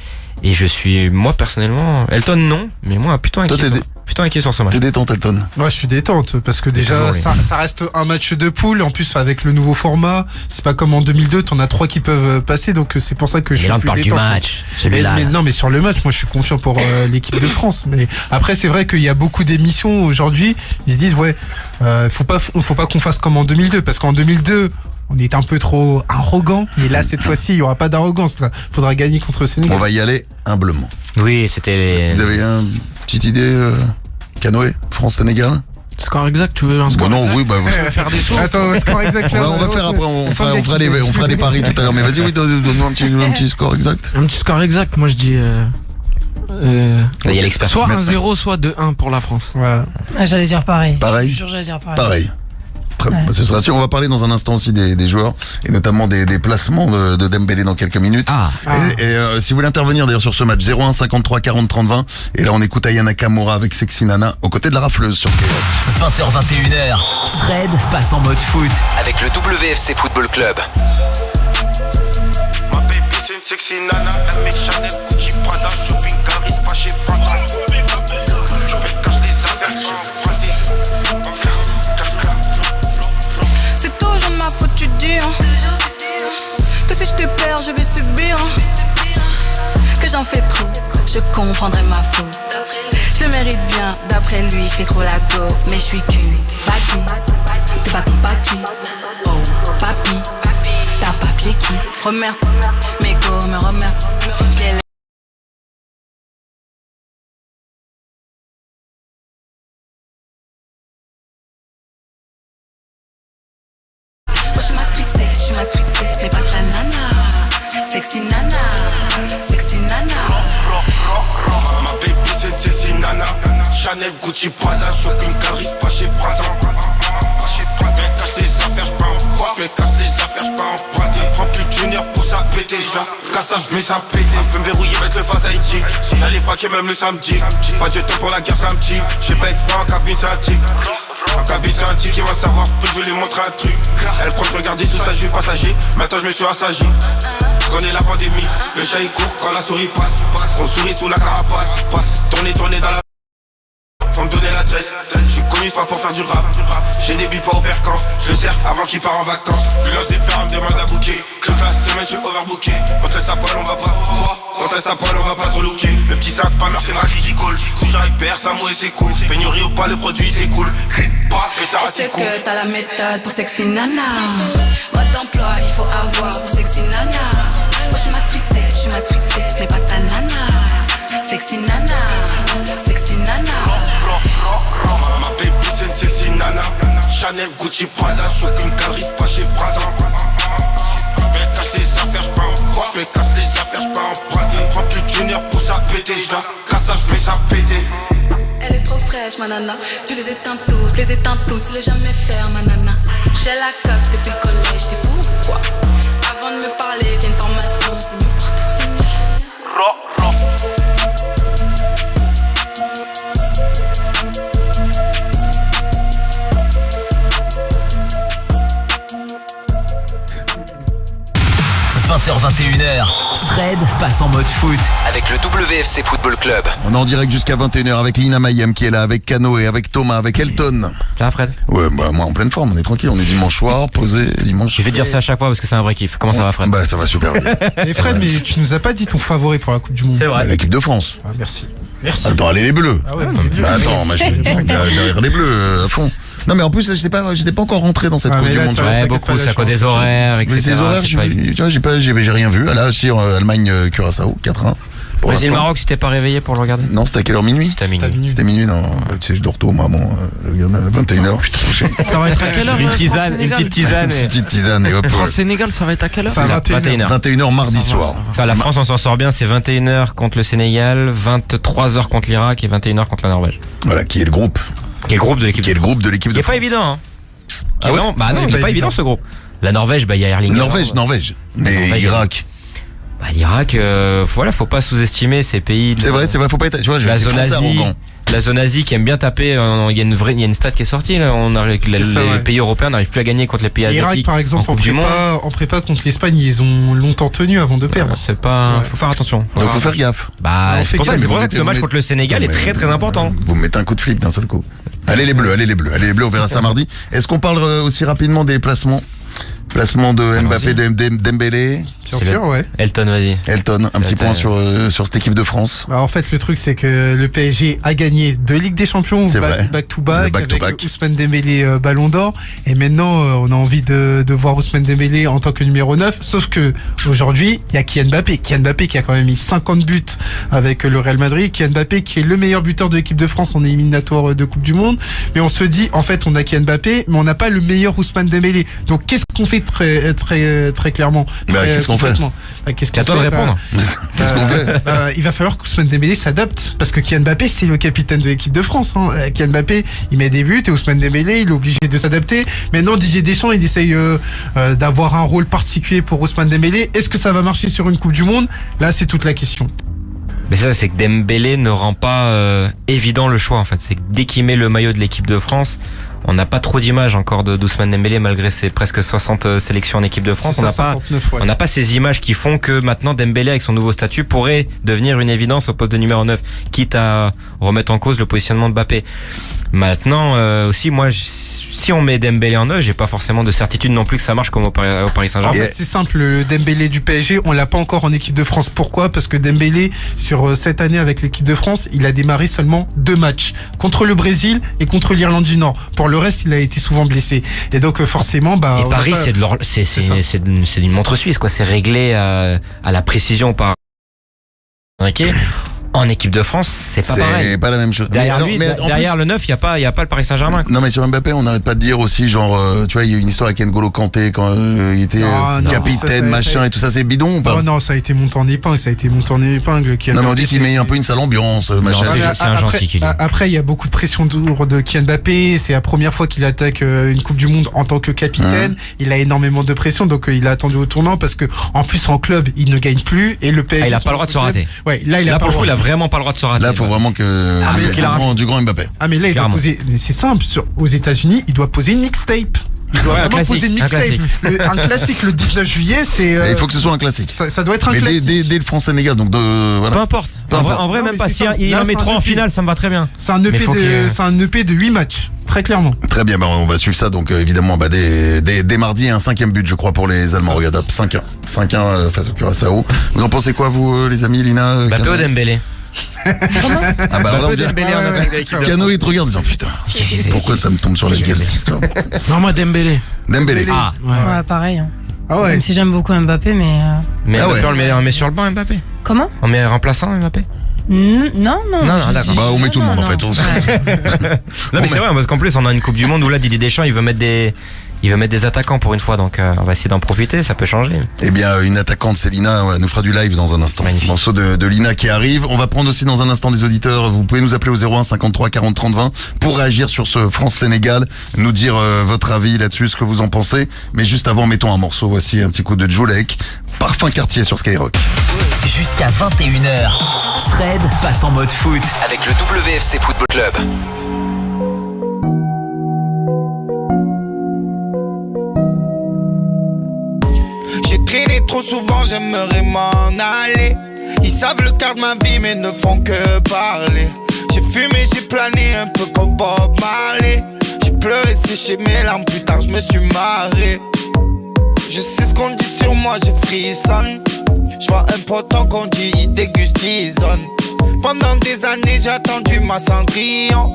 Et je suis, moi personnellement, Elton non, mais moi plutôt inquiet sur ce match. T'es détente, Elton? Moi, je suis détente parce que déjà, ça reste un match de poule. En plus, avec le nouveau format, c'est pas comme en 2002, t'en as 3 qui peuvent passer. Donc, c'est pour ça que je suis là, on plus parle détente. du match, celui-là. Mais sur le match, moi, je suis confiant pour l'équipe de France. Mais après, c'est vrai qu'il y a beaucoup d'émissions aujourd'hui. Ils se disent, faut pas qu'on fasse comme en 2002 parce qu'en 2002, on est un peu trop arrogant, mais là, cette fois-ci, il n'y aura pas d'arrogance. Là, faudra gagner contre le Sénégal. On va y aller humblement. Oui, c'était. Vous avez une petite idée, Canoë, France-Sénégal? Score exact, tu veux un score Non, exact? oui, Tu veux faire des sous? Attends, score exact là. On va faire après, on fera des paris tout à l'heure. Mais vas-y, oui, donne-nous un petit score exact. Un petit score exact, moi je dis. Il y a l'expert. Soit 1-0, soit 2-1 pour la France. Ouais. Ah, j'allais dire pareil. Pareil? Je suis sûr, j'allais dire pareil. Pareil. Très bien. Ce sera sûr. On va parler dans un instant aussi des joueurs et notamment des placements de Dembélé dans quelques minutes. Et si vous voulez intervenir d'ailleurs sur ce match, 01 53 40 30 20. Et là on écoute Aya Nakamura avec Sexy Nana aux côtés de la rafleuse sur Skyrock. 20h21h, Fred passe en mode foot avec le WFC Football Club. Ma baby c'est une une sexy nana. Un mec Chanel, Gucci, Prada, shopping, Caris, pas chez Prada. Je vais cacher les affaires, j'ai pointé. C'est toujours de ma faute, tu dis hein. Que si je te perds, je vais subir hein. Que j'en fais trop, je comprendrai ma faute. Je le mérite bien, d'après lui, je fais trop la go. Mais je suis qu'une bâtisse, t'es pas compatible. Oh, papi, t'as papier qui te remercie. Mes go me remercie. Je les laisse. Moi je suis matrixée, mais pas ta nana. Sexy nana, sexy nana. Ma baby c'est une sexy nana. Chanel, Gucci, Prada, shopping, Caris, pas chez Prada. Je vais cacher les affaires, j'peux en croire. Je vais cacher les affaires, j'peux emprunter. Prends plus d'une heure pour ça péter. J'la casse, j'mets ça péter. Elle veut me verrouiller, mettre le face Haïti. J'allais fraquer même le samedi. Pas de temps pour la guerre, c'est un petit. J'sais pas exprès en cabine, c'est un tic. En cabine, c'est un tic, il va savoir. Je vais lui montrer un truc. Elle compte regarder tout ça, je suis passager. Maintenant je me suis assagi. Je connais la pandémie. Le chat il court quand la souris passe. On sourit sous la carapace. Tourner dans la. Faut me donner l'adresse. Je suis connu pas pour faire du rap. J'ai des billes pas au percan. Je le sers avant qu'il part en vacances. Je lui lance des fleurs, me demande à bouquer. Toute la semaine je suis overbooké. On te laisse à poil, on va pas. On te laisse à poil, on va pas trop looker. Le petit c'est un spammer, c'est Naki qui colle. Toujours avec père, ça mouille c'est cool. Pénurie ou pas, le produit c'est cool. Pas pétard, c'est cool. Est-ce que t'as la méthode pour sexy nana? Mode d'emploi, il faut avoir pour sexy nana. Moi je suis matrixée, mais pas ta nana. Sexy nana, sexy nana. Ma baby c'est une sexy nana. Chanel, Gucci, Prada, shopping, Caris, pas chez Prada. Je vais cacher les affaires, j'peux en croire. Je vais cacher les affaires, j'peux emprunter. Prends plus d'une heure pour ça péter. J'la casse, j'mets ça péter. Elle est trop fraîche, ma nana. Tu les éteins tous, il est jamais faire, ma nana. J'ai la coque depuis le collège, t'es fou ou quoi? Avant de me parler, j'ai une formation, c'est mieux pour toi, c'est mieux. 20h21h, Fred passe en mode foot avec le WFC Football Club. On est en direct jusqu'à 21h avec Lina Mayem qui est là, avec Canoë, avec Thomas, avec Elton. Ça va Fred? Ouais, bah moi en pleine forme, on est tranquille, on est dimanche soir, posé, dimanche. Je vais dire ça à chaque fois parce que c'est un vrai kiff. Comment ça va Fred? Bah ça va super bien. Et Fred, mais tu nous as pas dit ton favori pour la Coupe du Monde. C'est vrai. L'équipe de France. Ah, merci. Merci. Attends, allez les bleus. Ah ouais, Bah, attends, moi j'étais derrière les bleus à fond. Non mais en plus là j'étais pas encore rentré dans cette Ah, Coupe mais du là, Monde. t'as- Ouais, t'inquiète beaucoup, pas, là, c'est à je cause suis des horaires, etc. Mais ces horaires, c'est pas évident. tu vois, j'ai rien vu. Là, sur Allemagne Curaçao 4-1. Pour Vas-y, le l'instant. Maroc, tu t'es pas réveillé pour le regarder? Non, c'était à quelle heure? Minuit? C'était à minuit. C'était minuit, non. Tu sais, je dors tôt, moi, bon, 21h, putain, Ça va être à quelle heure Une France, tisane, une Sénégal petite tisane. une petite tisane et hop. France-Sénégal, ça va être à quelle heure? Ça va 21h. 21h mardi soir. Enfin, la France, on s'en sort bien, c'est 21h contre le Sénégal, 23h contre l'Irak et 21h contre la Norvège. Voilà, qui est le groupe? Qui est le groupe de l'équipe Qui est de le France. groupe de l'équipe Qui de est pas France. évident, hein. Ah ouais? Non, bah non, Ouais, il est pas pas évident évident. ce groupe. La Norvège, bah il y a Erling. Norvège. Mais Norvège, Irak. Bah, l'Irak, voilà, faut pas sous-estimer ces pays. C'est vrai, faut pas être, tu vois, je La suis zone français Asie, arrogant. la zone Asie qui aime bien taper. Il y a une stat qui est sortie là. Les ça, ouais. pays européens n'arrivent plus à gagner contre les pays L'Irak, asiatiques. par exemple, en Coupe du Monde. prépa contre l'Espagne, ils ont longtemps tenu avant de perdre. C'est pas. Ouais. Faut faire attention. Donc faut faire gaffe. Bah, On c'est fait pour ça gaffe, que ce match contre le Sénégal est très très important. Vous me mettez un coup de flip d'un seul coup. Allez les bleus, on verra ça mardi. Est-ce qu'on parle aussi rapidement des placements? Placement de Mbappé, Dembélé, Bien sûr, ouais. Elton, vas-y. Elton, un petit point sur cette équipe de France. Alors, en fait, le truc, c'est que le PSG a gagné 2 Ligues des Champions, C'est vrai. back to back, Le back to avec back. Ousmane Dembélé Ballon d'Or. Et maintenant, on a envie de voir Ousmane Dembélé en tant que numéro 9. Sauf que aujourd'hui, il y a Kylian Mbappé. Kylian Mbappé qui a quand même mis 50 buts avec le Real Madrid. Kylian Mbappé qui est le meilleur buteur de l'équipe de France en éliminatoire de Coupe du Monde. Mais on se dit, en fait, on a Kylian Mbappé, mais on n'a pas le meilleur Ousmane Dembélé. Donc, qu'est-ce qu'on fait très clairement? Bah, qu'est-ce qu'on fait? Qu'est-ce C'est à toi de répondre. Qu'est-ce qu'on fait? Il va falloir qu'Ousmane Dembélé s'adapte parce que Kylian Mbappé c'est le capitaine de l'équipe de France. Kylian Mbappé il met des buts et Ousmane Dembélé il est obligé de s'adapter. Maintenant Didier Deschamps il essaye d'avoir un rôle particulier pour Ousmane Dembélé. Est-ce que ça va marcher sur une Coupe du Monde? Là c'est toute la question. Mais ça, c'est que Dembélé ne rend pas évident le choix en fait. C'est que dès qu'il met le maillot de l'équipe de France, On n'a pas trop d'images encore de Ousmane Dembélé malgré ses presque 60 sélections en équipe de France. On n'a pas, 59, ouais. on n'a pas ces images qui font que maintenant Dembélé avec son nouveau statut pourrait devenir une évidence au poste de numéro 9, quitte à remettre en cause le positionnement de Mbappé. Maintenant aussi, moi, si on met Dembélé en 9, j'ai pas forcément de certitude non plus que ça marche comme au Paris Saint-Germain. En fait, c'est simple, le Dembélé du PSG, on l'a pas encore en équipe de France. Pourquoi ? Parce que Dembélé, sur cette année avec l'équipe de France, il a démarré seulement 2 matchs. Contre le Brésil et contre l'Irlande du Nord. Pour le reste, il a été souvent blessé. Et donc, forcément, Et Paris, c'est une montre suisse, quoi. C'est réglé à la précision par Riquet. En équipe de France, c'est pas pareil. C'est pas la même chose. Derrière Mais lui, alors, mais en derrière plus- le 9, il y a pas le Paris Saint-Germain. Non mais sur Mbappé, on n'arrête pas de dire aussi genre tu vois il y a une histoire avec N'Golo Kanté quand il était Non, capitaine machin et tout ça, c'est bidon ou pas? Oh non, ça a été monté en épingle, qui a Non mais on dit qu'il met un peu une sale ambiance machin. c'est un gentil qu'il est. Après, il y a beaucoup de pression autour de Kylian Mbappé. C'est la première fois qu'il attaque une Coupe du Monde en tant que capitaine. Il a énormément de pression, donc il a attendu au tournant parce que en plus en club, il ne gagne plus et le PSG. Il a pas le droit de se rater. Ouais, là il a Là pas pour le coup, droit. il a vraiment pas le droit de se rater. Là faut vraiment que du grand Mbappé. Ah mais là il doit Clairement. poser. Mais c'est simple. Aux États-Unis, il doit poser une mixtape. Il doit Ouais, un vraiment classique, poser une un mixtape. classique. Un classique le 19 juillet, c'est. Il faut que ce soit un classique. Ça doit être un Mais classique. dès le France-Sénégal, donc voilà. Peu importe. En vrai, Non, même mais pas. c'est Si ça. il Là, en met c'est 3 un en EP. finale, ça me va très bien. C'est un Mais EP faut qu'il- c'est un EP de 8 matchs, très clairement. Très bien, on va suivre ça donc évidemment dès mardi un 5e but je crois pour les Allemands. Regarde hop, 5-1 face au Curaçao. Vous en pensez quoi vous les amis, Lina? Mbappé ou Dembélé? Ah bah alors, Mbappé, Dembélé en attaque de l'équipe de Cano il te regarde en disant putain pourquoi ça me tombe sur la gueule cette histoire. Non, moi, Dembélé. Dembélé. Ah, Ouais, pareil. hein. Ah ouais. Même si j'aime beaucoup Mbappé, mais. mais Ah Mbappé, ouais. on le met sur le banc, Mbappé. Comment On met remplaçant, Mbappé. Non. Non, d'accord. Bah on met tout le monde en fait. Non mais c'est vrai parce qu'en plus on a une Coupe du Monde où là Didier Deschamps il veut mettre des attaquants pour une fois, donc on va essayer d'en profiter, ça peut changer. Eh bien, une attaquante, c'est Lina, nous fera du live dans un instant. Magnifique. Morceau de Lina qui arrive. On va prendre aussi dans un instant des auditeurs. Vous pouvez nous appeler au 01 53 40 30 20 pour réagir sur ce France-Sénégal, nous dire votre avis là-dessus, ce que vous en pensez. Mais juste avant, mettons un morceau. Voici un petit coup de Jolek, Parfum Quartier sur Skyrock. Jusqu'à 21h, Fred passe en mode foot avec le WFC Football Club. J'ai traîné trop souvent, j'aimerais m'en aller. Ils savent le quart de ma vie mais ne font que parler. J'ai fumé, j'ai plané un peu comme Bob Marley. J'ai pleuré, séché mes larmes, plus tard je me suis marré. Je sais ce qu'on dit sur moi, j'ai frissonne. Je vois un potent qu'on dit, il déguste, il zone. Pendant des années j'ai attendu ma Cendrillon.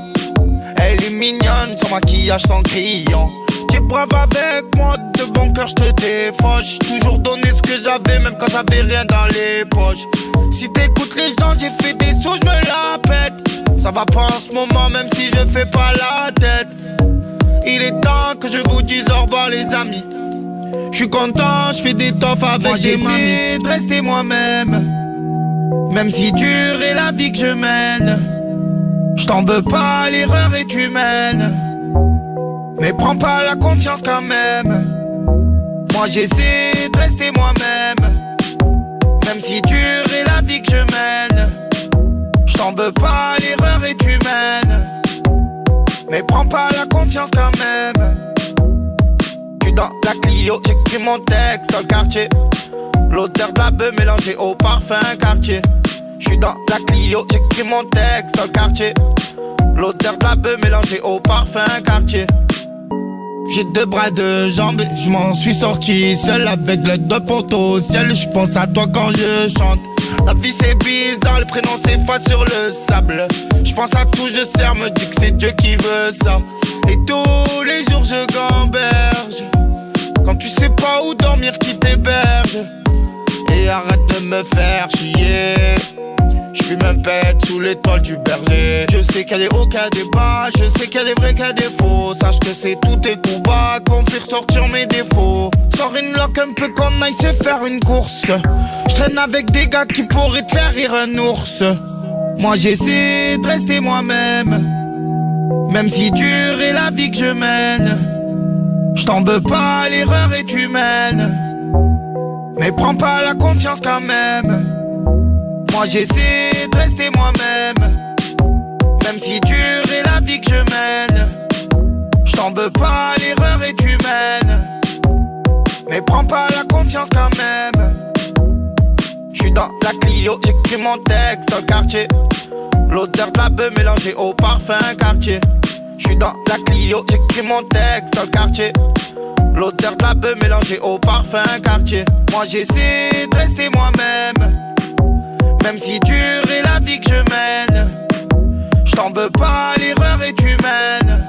Elle est mignonne, son maquillage sans crayon. T'es brave avec moi, de bon cœur je te défauche. Toujours donné ce que j'avais, même quand j'avais rien dans les poches. Si t'écoutes les gens, j'ai fait des sauts, je me la pète. Ça va pas en ce moment, même si je fais pas la tête. Il est temps que je vous dise au revoir les amis. Je suis content, je fais des toffes avec moi, des mamies. J'essaie de rester moi-même, même si dure est la vie que je mène. Je t'en veux pas, l'erreur est humaine. Mais prends pas la confiance quand même. Moi j'essaie de rester moi-même, même si dure est la vie que je mène. Je t'en veux pas, l'erreur est humaine. Mais prends pas la confiance quand même. J'suis dans la Clio, j'écris mon texte dans le quartier. L'odeur de la beuh mélangée au parfum quartier. J'suis dans la Clio, j'écris mon texte dans le quartier. L'odeur de la beuh mélangée au parfum quartier. J'ai 2 bras, 2 jambes, je m'en suis sorti seul avec l'aide de poteau au ciel. Je pense à toi quand je chante. La vie c'est bizarre, le prénom s'efface sur le sable. Je pense à tout, je serre, me dis que c'est Dieu qui veut ça. Et tous les jours je gamberge. Quand tu sais pas où dormir, qui t'héberge. Et arrête de me faire chier. J'fuis même pète sous l'étoile du berger. Je sais qu'il y a des hauts, qu'il y a des bas. Je sais qu'il y a des vrais, qu'il y a des faux. Sache que c'est tous tes coups bas qu'on fait ressortir mes défauts. Sors une loque un peu qu'on aille se faire une course. J'traîne avec des gars qui pourraient te faire rire un ours. Moi j'essaie de rester moi-même, même si dure est la vie que je mène. J't'en veux pas, l'erreur est humaine. Mais prends pas la confiance quand même. Moi j'essaie de rester moi-même, même si dure est la vie que je mène. J't'en J't'en veux pas, l'erreur est humaine. Mais prends pas la confiance quand même. J'suis dans la Clio, j'écris mon texte dans le quartier. L'odeur de la beuh mélangée au parfum quartier. J'suis dans la Clio, j'écris mon texte dans le quartier. L'odeur de la beuh mélangée au parfum quartier. Moi j'essaie de rester moi-même, même si dure est la vie que je mène. J't'en veux pas, l'erreur est humaine.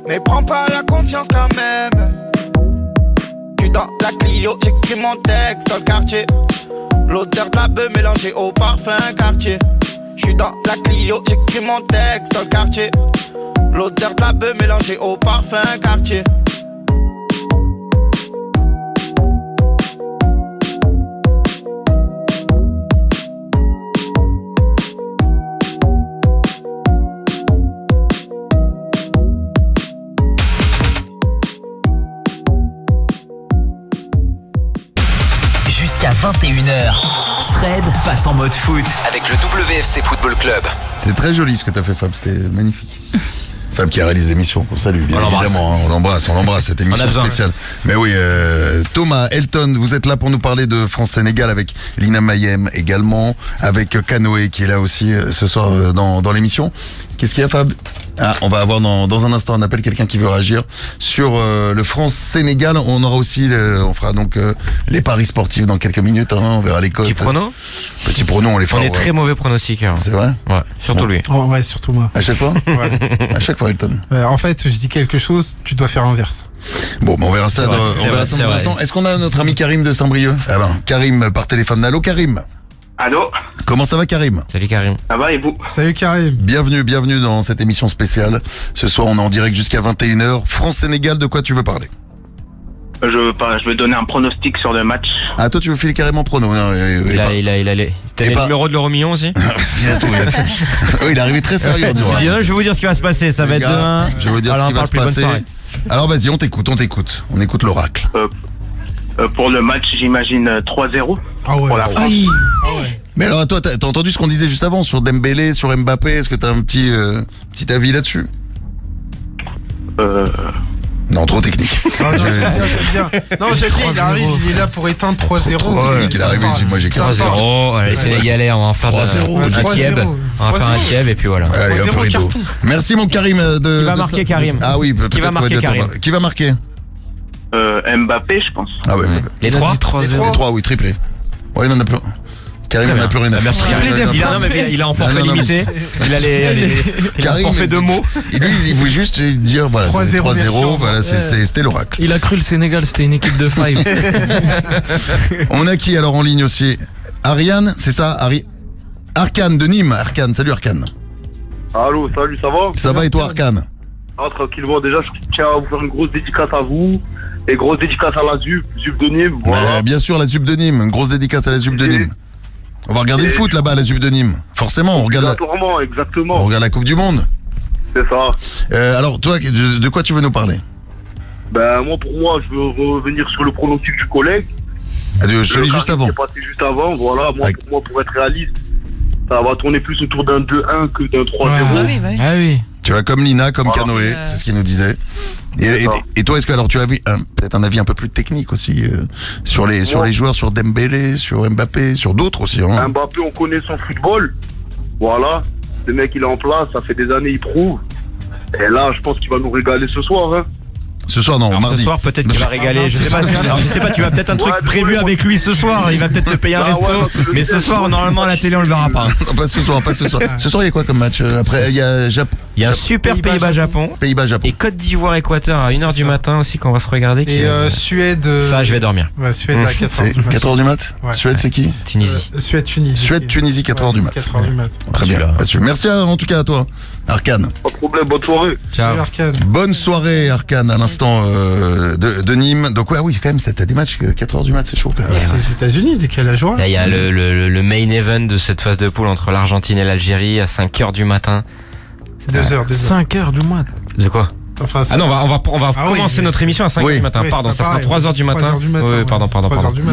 Mais prends pas la confiance quand même. J'suis dans la Clio, j'écris mon texte dans le quartier. L'odeur de la beuh mélangée au parfum quartier. J'suis dans la Clio, j'écris mon texte dans le quartier. L'odeur de la beuh mélangée au parfum quartier. Jusqu'à 21h, Fred passe en mode foot avec le WFC Football Club. C'est très joli ce que t'as fait, Fab, c'était magnifique. Fab qui réalise l'émission, on salue bien On évidemment, hein, on l'embrasse cette émission spéciale. Mais oui, Thomas, Elton, vous êtes là pour nous parler de France-Sénégal avec Lina Mayem également, avec Canoë qui est là aussi ce soir dans l'émission. Qu'est-ce qu'il y a, Fab? On va avoir dans un instant un appel, quelqu'un qui veut réagir sur le France-Sénégal. On aura aussi, on fera donc les paris sportifs dans quelques minutes. Hein, on verra les cotes. Petit prono, on les fera. On est très mauvais pronostiqueurs. C'est vrai? Ouais, surtout lui. Oh, ouais, surtout moi. À chaque fois? Ouais. À chaque fois, Elton. En fait, je dis quelque chose, tu dois faire l'inverse. Bon, on verra ça dans un instant. Est-ce qu'on a notre ami Karim de Saint-Brieuc? Ah ben, Karim par téléphone. Allô, Karim? Allô? Comment ça va, Karim? Salut, Karim. Ça va et vous? Salut, Karim. Bienvenue dans cette émission spéciale. Ce soir, on est en direct jusqu'à 21h. France-Sénégal, de quoi tu veux parler? Je vais donner un pronostic sur le match. Ah, toi, tu veux filer carrément prono? Non, T'as les numéros de l'euro million aussi? Il a tout. Oui, il est arrivé très sérieux. Je vais vous dire ce qui va se passer. Ça va être demain. Je vais vous dire ce qui va se passer. Alors, vas-y, on t'écoute. On écoute l'oracle. Pour le match, j'imagine 3-0. Ah ouais. Pour la France. Ah ouais. Mais alors, toi, t'as entendu ce qu'on disait juste avant sur Dembélé, sur Mbappé? Est-ce que t'as un petit avis là-dessus? Non, trop technique. Ah, j'aime bien. Non, j'aime bien, il arrive, il est là pour éteindre 3-0. Trop technique, il est arrivé ici. Moi, j'ai 3-0. Allez, Sénégalais, on va en faire un tieb. On va faire un tieb et puis voilà. Allez, un peu rideau. Merci, mon Karim. Qui va marquer, Karim? Ah oui, peut-être. Qui va marquer, Karim? Qui va marquer? Mbappé, je pense. Ah ouais. Les 3? Les 3, oui, triplé. Ouais, il en a plus. Karim n'en a plus rien à faire. Il a en forfait limité. Il a en forfait de mots. Et lui, il voulait juste dire voilà, 3-0, voilà, c'était l'oracle. Il a cru le Sénégal, c'était une équipe de 5. On a qui alors en ligne aussi? Ariane, c'est ça? Arkane de Nîmes. Arkane, salut Arkane. Allô, salut, ça va? Ça va et toi, Arkane? Ah, tranquillement, déjà, je tiens à vous faire une grosse dédicace à vous. Et grosse dédicace à la ZUB de Nîmes. Voilà. Bien sûr, la ZUB de Nîmes. Une grosse dédicace à la ZUB de Nîmes. On va regarder le foot là-bas à la ZUB de Nîmes. Forcément, on regarde exactement. On regarde la Coupe du Monde. C'est ça. Alors, toi, de quoi tu veux nous parler? Ben, pour moi, je veux revenir sur le pronostic du collègue. Celui juste avant. Passé juste avant, voilà. Pour être réaliste, ça va tourner plus autour d'un 2-1 que d'un 3-0. Ah oui. Tu vois, comme Lina, comme Canoë, c'est ce qu'il nous disait. Et toi, est-ce que alors tu as peut-être un avis un peu plus technique aussi sur les joueurs, sur Dembélé, sur Mbappé, sur d'autres aussi, hein? Mbappé, on connaît son football. Voilà. Le mec, il est en place, ça fait des années, il prouve. Et là, je pense qu'il va nous régaler ce soir, hein. Ce soir, non, mardi. Ce soir, peut-être qu'il va régaler. Je sais pas, tu as peut-être un truc prévu avec lui ce soir. Il va peut-être te payer un resto. Mais ce soir, normalement, à la télé, on le verra pas. Non, pas ce soir. Ce soir, il y a quoi comme match? Après, il y a Il y a un super Pays-Bas-Japon. Pays-Bas-Japon. Et Côte d'Ivoire-Équateur à 1h du matin aussi qu'on va se regarder. Et Suède. Ça, je vais dormir. Ouais, Suède à 4h du mat. 4h du mat? Ouais. Suède, c'est qui? Tunisie. Suède-Tunisie. Suède-Tunisie, 4h du mat. 4h du mat. Très bien. Merci en tout cas à toi, Arkane. Pas de problème, bonne soirée. Ciao. Bonne soirée, Arkane, à l'instant de Nîmes. Donc, ouais, oui, quand même, t'as des matchs 4h du mat, c'est chaud. C'est les États-Unis, dès qu'elle a joué. Là, il y a le main event de cette phase de poule entre l'Argentine et l'Algérie à 5h du matin. 2h. 5h du matin. De quoi? Enfin, ah non, on va commencer notre émission à 5h du matin. Oui, pardon, ça sera 3h du matin. 3h du matin. Oui, pardon.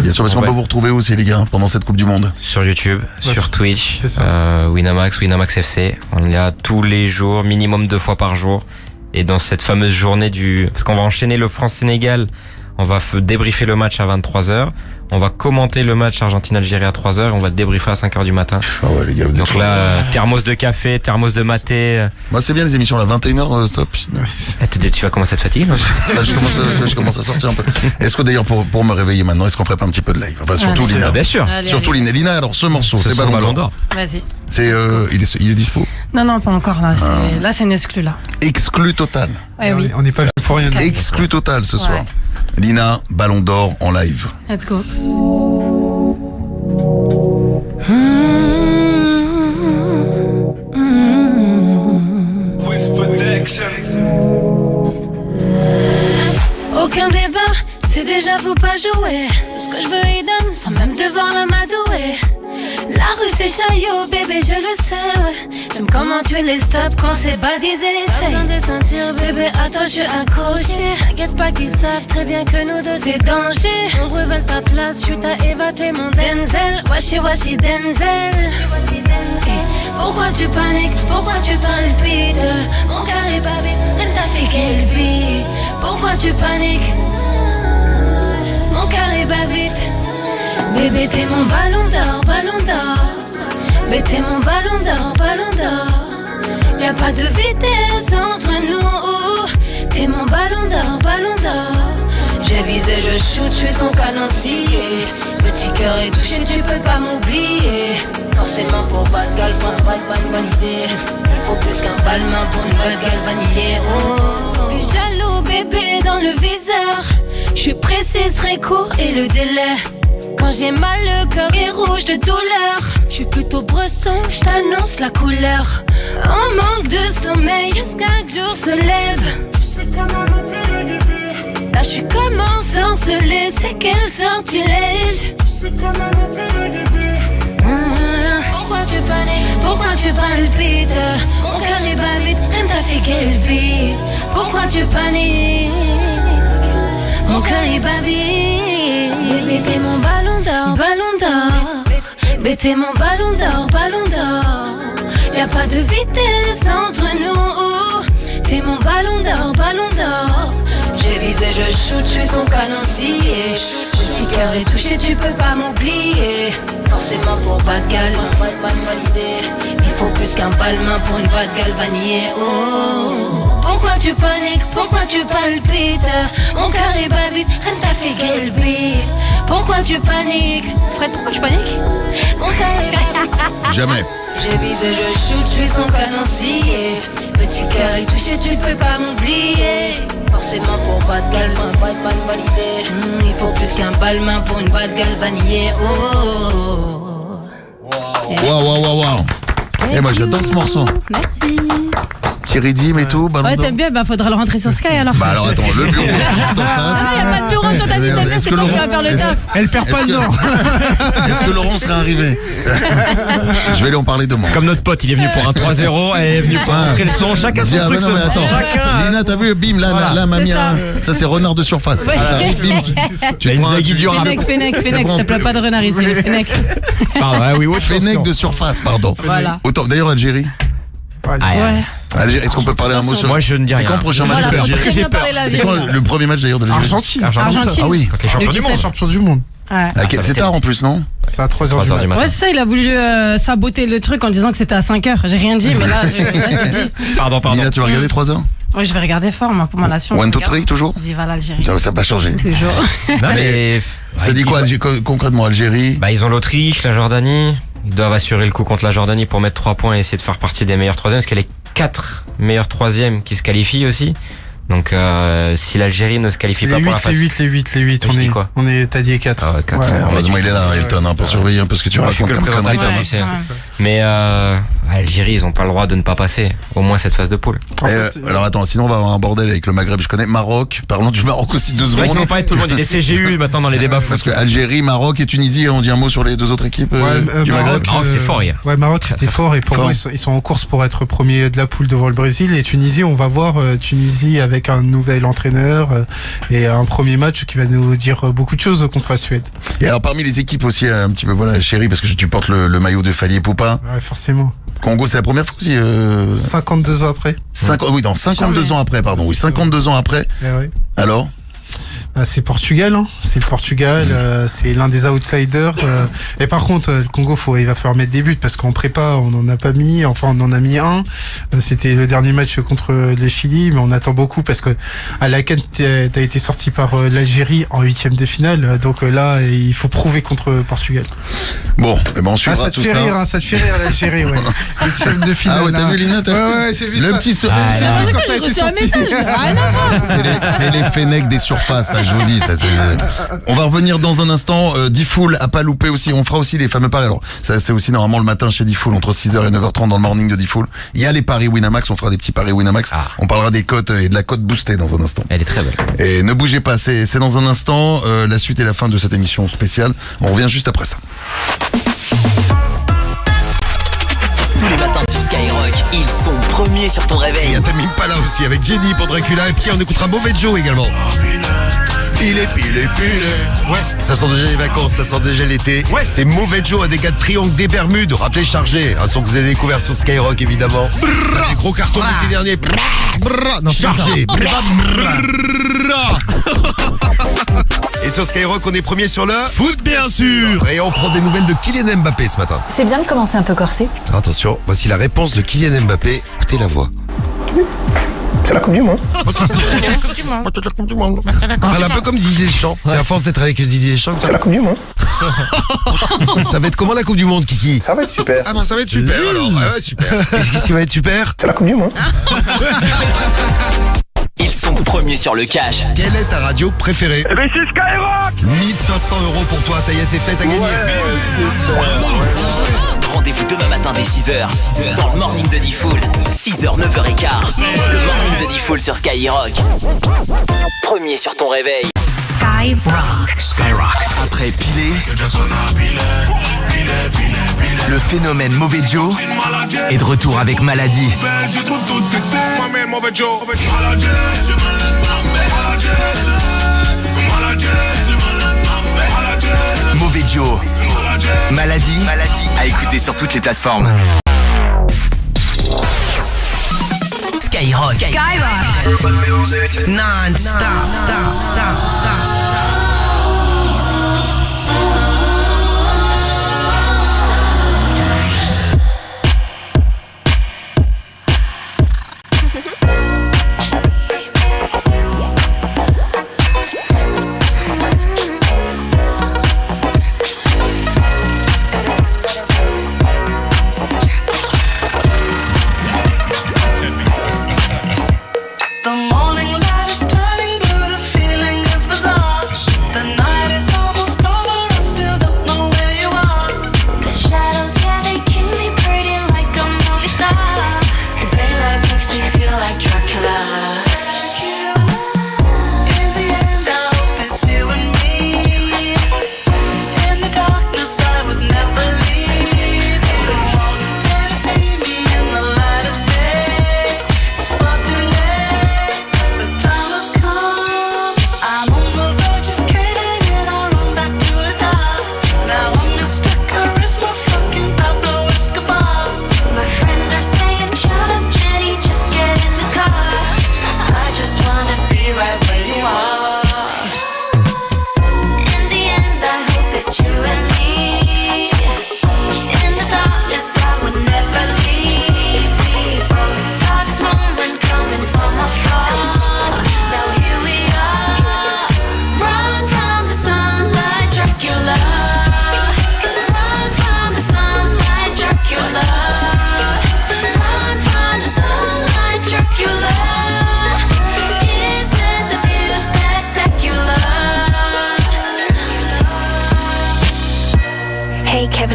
Bien sûr, parce qu'on peut vous retrouver aussi, les gars, pendant cette Coupe du Monde. Sur YouTube, sur Twitch, c'est ça. Winamax FC. On est là tous les jours, minimum 2 fois par jour. Et dans cette fameuse journée parce qu'on va enchaîner le France-Sénégal, on va débriefer le match à 23h. On va commenter le match Argentine-Algérie à 3h. On va le débriefer à 5h du matin. Ah ouais, les gars, vous êtes donc là, thermos de café, thermos de maté. Moi, c'est bien les émissions à 21h, stop. Tu vas commencer à te fatiguer, là. Je commence à sortir un peu. Est-ce que d'ailleurs, pour me réveiller maintenant, est-ce qu'on ferait pas un petit peu de live? Enfin, surtout Lina. Bien sûr. Surtout Lina. Lina, alors ce morceau, c'est Ballon d'Or. Vas-y. Il est dispo? Non, pas encore là. Là, c'est une exclu là. Exclu total. Ouais, oui. On n'est pas pour rien. Exclu total ce soir. Lina, Ballon d'Or en live. Let's go. Aucun débat, c'est déjà faut pas jouer. Tout ce que je veux, il donne, sans même devoir l'amadouer. La rue c'est chaillot, bébé, je le sais, ouais. J'aime comment tu les stops quand c'est baptisé. Pas besoin de sentir, bébé, à toi je suis accroché. T'inquiète pas qu'ils savent très bien que nous deux c'est danger. Nombreux veulent ta place, je suis ta Eva, t'es mon Denzel. Washi Denzel. Pourquoi tu paniques, pourquoi tu palpites? Mon cœur est pas vite, elle t'a fait quel beat? Pourquoi tu paniques? Mon cœur est pas vite. Bébé t'es mon ballon d'or. Bébé t'es mon ballon d'or. Y'a pas de vitesse entre nous. T'es mon ballon d'or. J'ai visé, je shoot, je suis son canoncier. Petit cœur est touché, tu peux pas m'oublier. Forcément pour pas de gal, faut un bad validé. Il faut plus qu'un palmin pour une balle galvanisée. T'es jaloux bébé dans le viseur. Je suis précise, très court et le délai. Quand j'ai mal, le cœur est rouge de douleur. Je suis plutôt bresson, je t'annonce la couleur. En manque de sommeil, chaque jour se lève. Là je suis comme ensorcelée, c'est quel sortilège. Pourquoi tu paniques, pourquoi tu palpites? Mon cœur est pas vite, rien t'a fait quel beat? Pourquoi tu paniques? Mon cœur est pas vite. Bébé t'es mon ballon d'or. Bébé t'es mon ballon d'or. Y'a pas de vitesse entre nous. T'es mon ballon d'or. J'ai visé, je shoot, je suis son canoncier. Petit cœur est touché, tu peux pas m'oublier. Forcément pour pas de gal, pas de validé. Il faut plus qu'un palmin pour une batte galvanisée. Pourquoi tu paniques, pourquoi tu palpites? Mon cœur est pas vite, rien t'a fait quel beat? Pourquoi tu paniques? Fred, pourquoi tu paniques? Mon cœur est pas vite. Jamais. J'ai visé, je shoot, je suis son canoncier. Petit cœur est touché, tu peux pas m'oublier. Forcément pour pas de gal, pas de balle validée. Il faut plus qu'un palmin pour une batte galvanisée. Waouh. Et moi j'adore ce morceau. Merci. Petit rythme et tout, Ballon Ouais, d'Or. t'aimes bien, faudra le rentrer sur Sky alors. Bah alors attends, le bureau juste en face. Ah, y'a pas de bureau, toi t'as dit t'aimes bien, c'est toi qui vas faire le taf. Elle perd pas le nord. Est-ce que Laurent serait arrivé? Je vais lui en parler demain. Comme notre pote, il est venu pour un 3-0, elle est venue pour montrer le son, chacun son truc. Non mais attends, Lina t'as vu, bim, là mamie, ça c'est renard de surface. Ouais. Ça arrive, bim, tu prends un Fennec, s'il te plaît, pas de renard ici, Fennec. Pardon, oui, Fennec de surface, pardon. Voilà. Autant, d'ailleurs Algérie. Ouais. Algérie, est-ce qu'on peut parler un mot sur... Moi je ne dis rien. C'est quand le prochain match Voilà, d'Algérie? parce que j'ai peur. C'est quand le premier match d'ailleurs d'Algérie? Argentine. Ah oui. Les champions du monde. Champion du monde. Ouais. C'est tard en plus, non? C'est à 3h du matin. Ouais, c'est ça, il a voulu saboter le truc en disant que c'était à 5h. J'ai rien dit, mais là, je dis. Pardon. Lina, tu vas regarder 3h? Ouais, je vais regarder fort, moi, pour ma nation. 1, 2, 3, toujours? Viva l'Algérie. Ça n'a pas changé. Toujours. Non, mais Ça dit quoi concrètement Algérie? Bah ils ont l'Autriche, la Jordanie. Ils doivent assurer le coup contre la Jordanie pour mettre 3 points et essayer de faire partie des meilleurs troisièmes, parce qu'il y a les 4 meilleurs troisièmes qui se qualifient aussi. Donc si l'Algérie ne se qualifie pas pour la phase... Les 8. T'as dit 4. Ah ouais, 4. Heureusement il est là, Elton, pour surveiller un peu ce que tu racontes comme connerie. Mais Algérie, ils ont pas le droit de ne pas passer au moins cette phase de poule. Alors attends, sinon on va avoir un bordel avec le Maghreb. Je connais Maroc. Parlons du Maroc aussi 2 secondes. On va parler de tout le monde. Il y a des CGU maintenant dans les débats. Parce que Algérie, Maroc et Tunisie, on dit un mot sur les 2 autres équipes du Maghreb. Maroc c'était fort hier. Ouais, Maroc c'était fort et pour moi ils sont en course pour être premier de la poule devant le Brésil. Et Tunisie, on va voir Tunisie avec un nouvel entraîneur et un premier match qui va nous dire beaucoup de choses contre la Suède. Et alors parmi les équipes aussi un petit peu chérie, parce que tu portes le maillot de Fali Poupa. Ouais, forcément. Congo, c'est la première fois aussi. 52 ans après. 52 ans après, pardon. Oui, 52 ans après. Oui. Alors c'est Portugal, hein. C'est le Portugal, c'est l'un des outsiders. Et par contre, le Congo, il va falloir mettre des buts parce qu'en prépa, on n'en a pas mis. Enfin, on en a mis un. C'était le dernier match contre le Chili, mais on attend beaucoup parce que à la CAN, t'as été sorti par l'Algérie en 8e de finale. Donc là, il faut prouver contre Portugal. Bon, on suivra tout ça. Ça te fait rire l'Algérie, ouais. 8e de finale. Ah ouais, t'as vu Lina, ouais, j'ai vu le ça. petit sourire. Quand ça a été sorti. C'est les Fennecs des surfaces, ça, je vous dis. On va revenir dans un instant. D-Fool à pas louper aussi. On fera aussi les fameux paris. Alors, ça, c'est aussi normalement le matin chez D-Fool, entre 6h et 9h30 dans le morning de D-Fool. Il y a les paris Winamax. On fera des petits paris Winamax. On parlera des cotes et de la cote boostée dans un instant. Elle est très belle. Et ne bougez pas, c'est dans un instant. La suite et la fin de cette émission spéciale. On revient juste après ça. Tous les matins sur Skyrock, ils sont premiers sur ton réveil. Il y a Tamim Pala aussi avec Jenny pour Dracula et puis on écoutera Mauvais Joe également. Pile. Ouais. Ça sent déjà les vacances, ça sent déjà l'été. Ouais. C'est Mauvais Joe à des gars de Triangle des Bermudes. Rappelez chargé, un son que vous avez découvert sur Skyrock évidemment. Ça, les gros cartons l'été dernier. Non, chargé. Et sur Skyrock, on est premier sur le foot bien sûr. Et on prend des nouvelles de Kylian Mbappé ce matin. C'est bien de commencer un peu corsé. Attention, voici la réponse de Kylian Mbappé. Écoutez la voix. C'est la Coupe du Monde. Parle un peu comme Didier Deschamps. C'est à force d'être avec Didier Deschamps. C'est la Coupe du Monde. Ça va être comment la Coupe du Monde, Kiki? Ça va être super. Ah bah ça va être super alors. Ouais, super. Qu'est-ce qui va être super? C'est la Coupe du Monde. Ils sont premiers sur le cash. Quelle est ta radio préférée? Eh ben c'est Skyrock. 1500 € pour toi, ça y est, c'est fait, t'as gagné. Rendez-vous demain matin dès 6h dans le morning de D-Fool. 6h, 9h15. Le morning de D-Fool sur Skyrock. Premier sur ton réveil. Skyrock. Après Pilé, le phénomène Mauvais Joe est de retour avec Maladie. Mauvais Joe. Maladie. À écouter sur toutes les plateformes. Skyrock. Non-stop.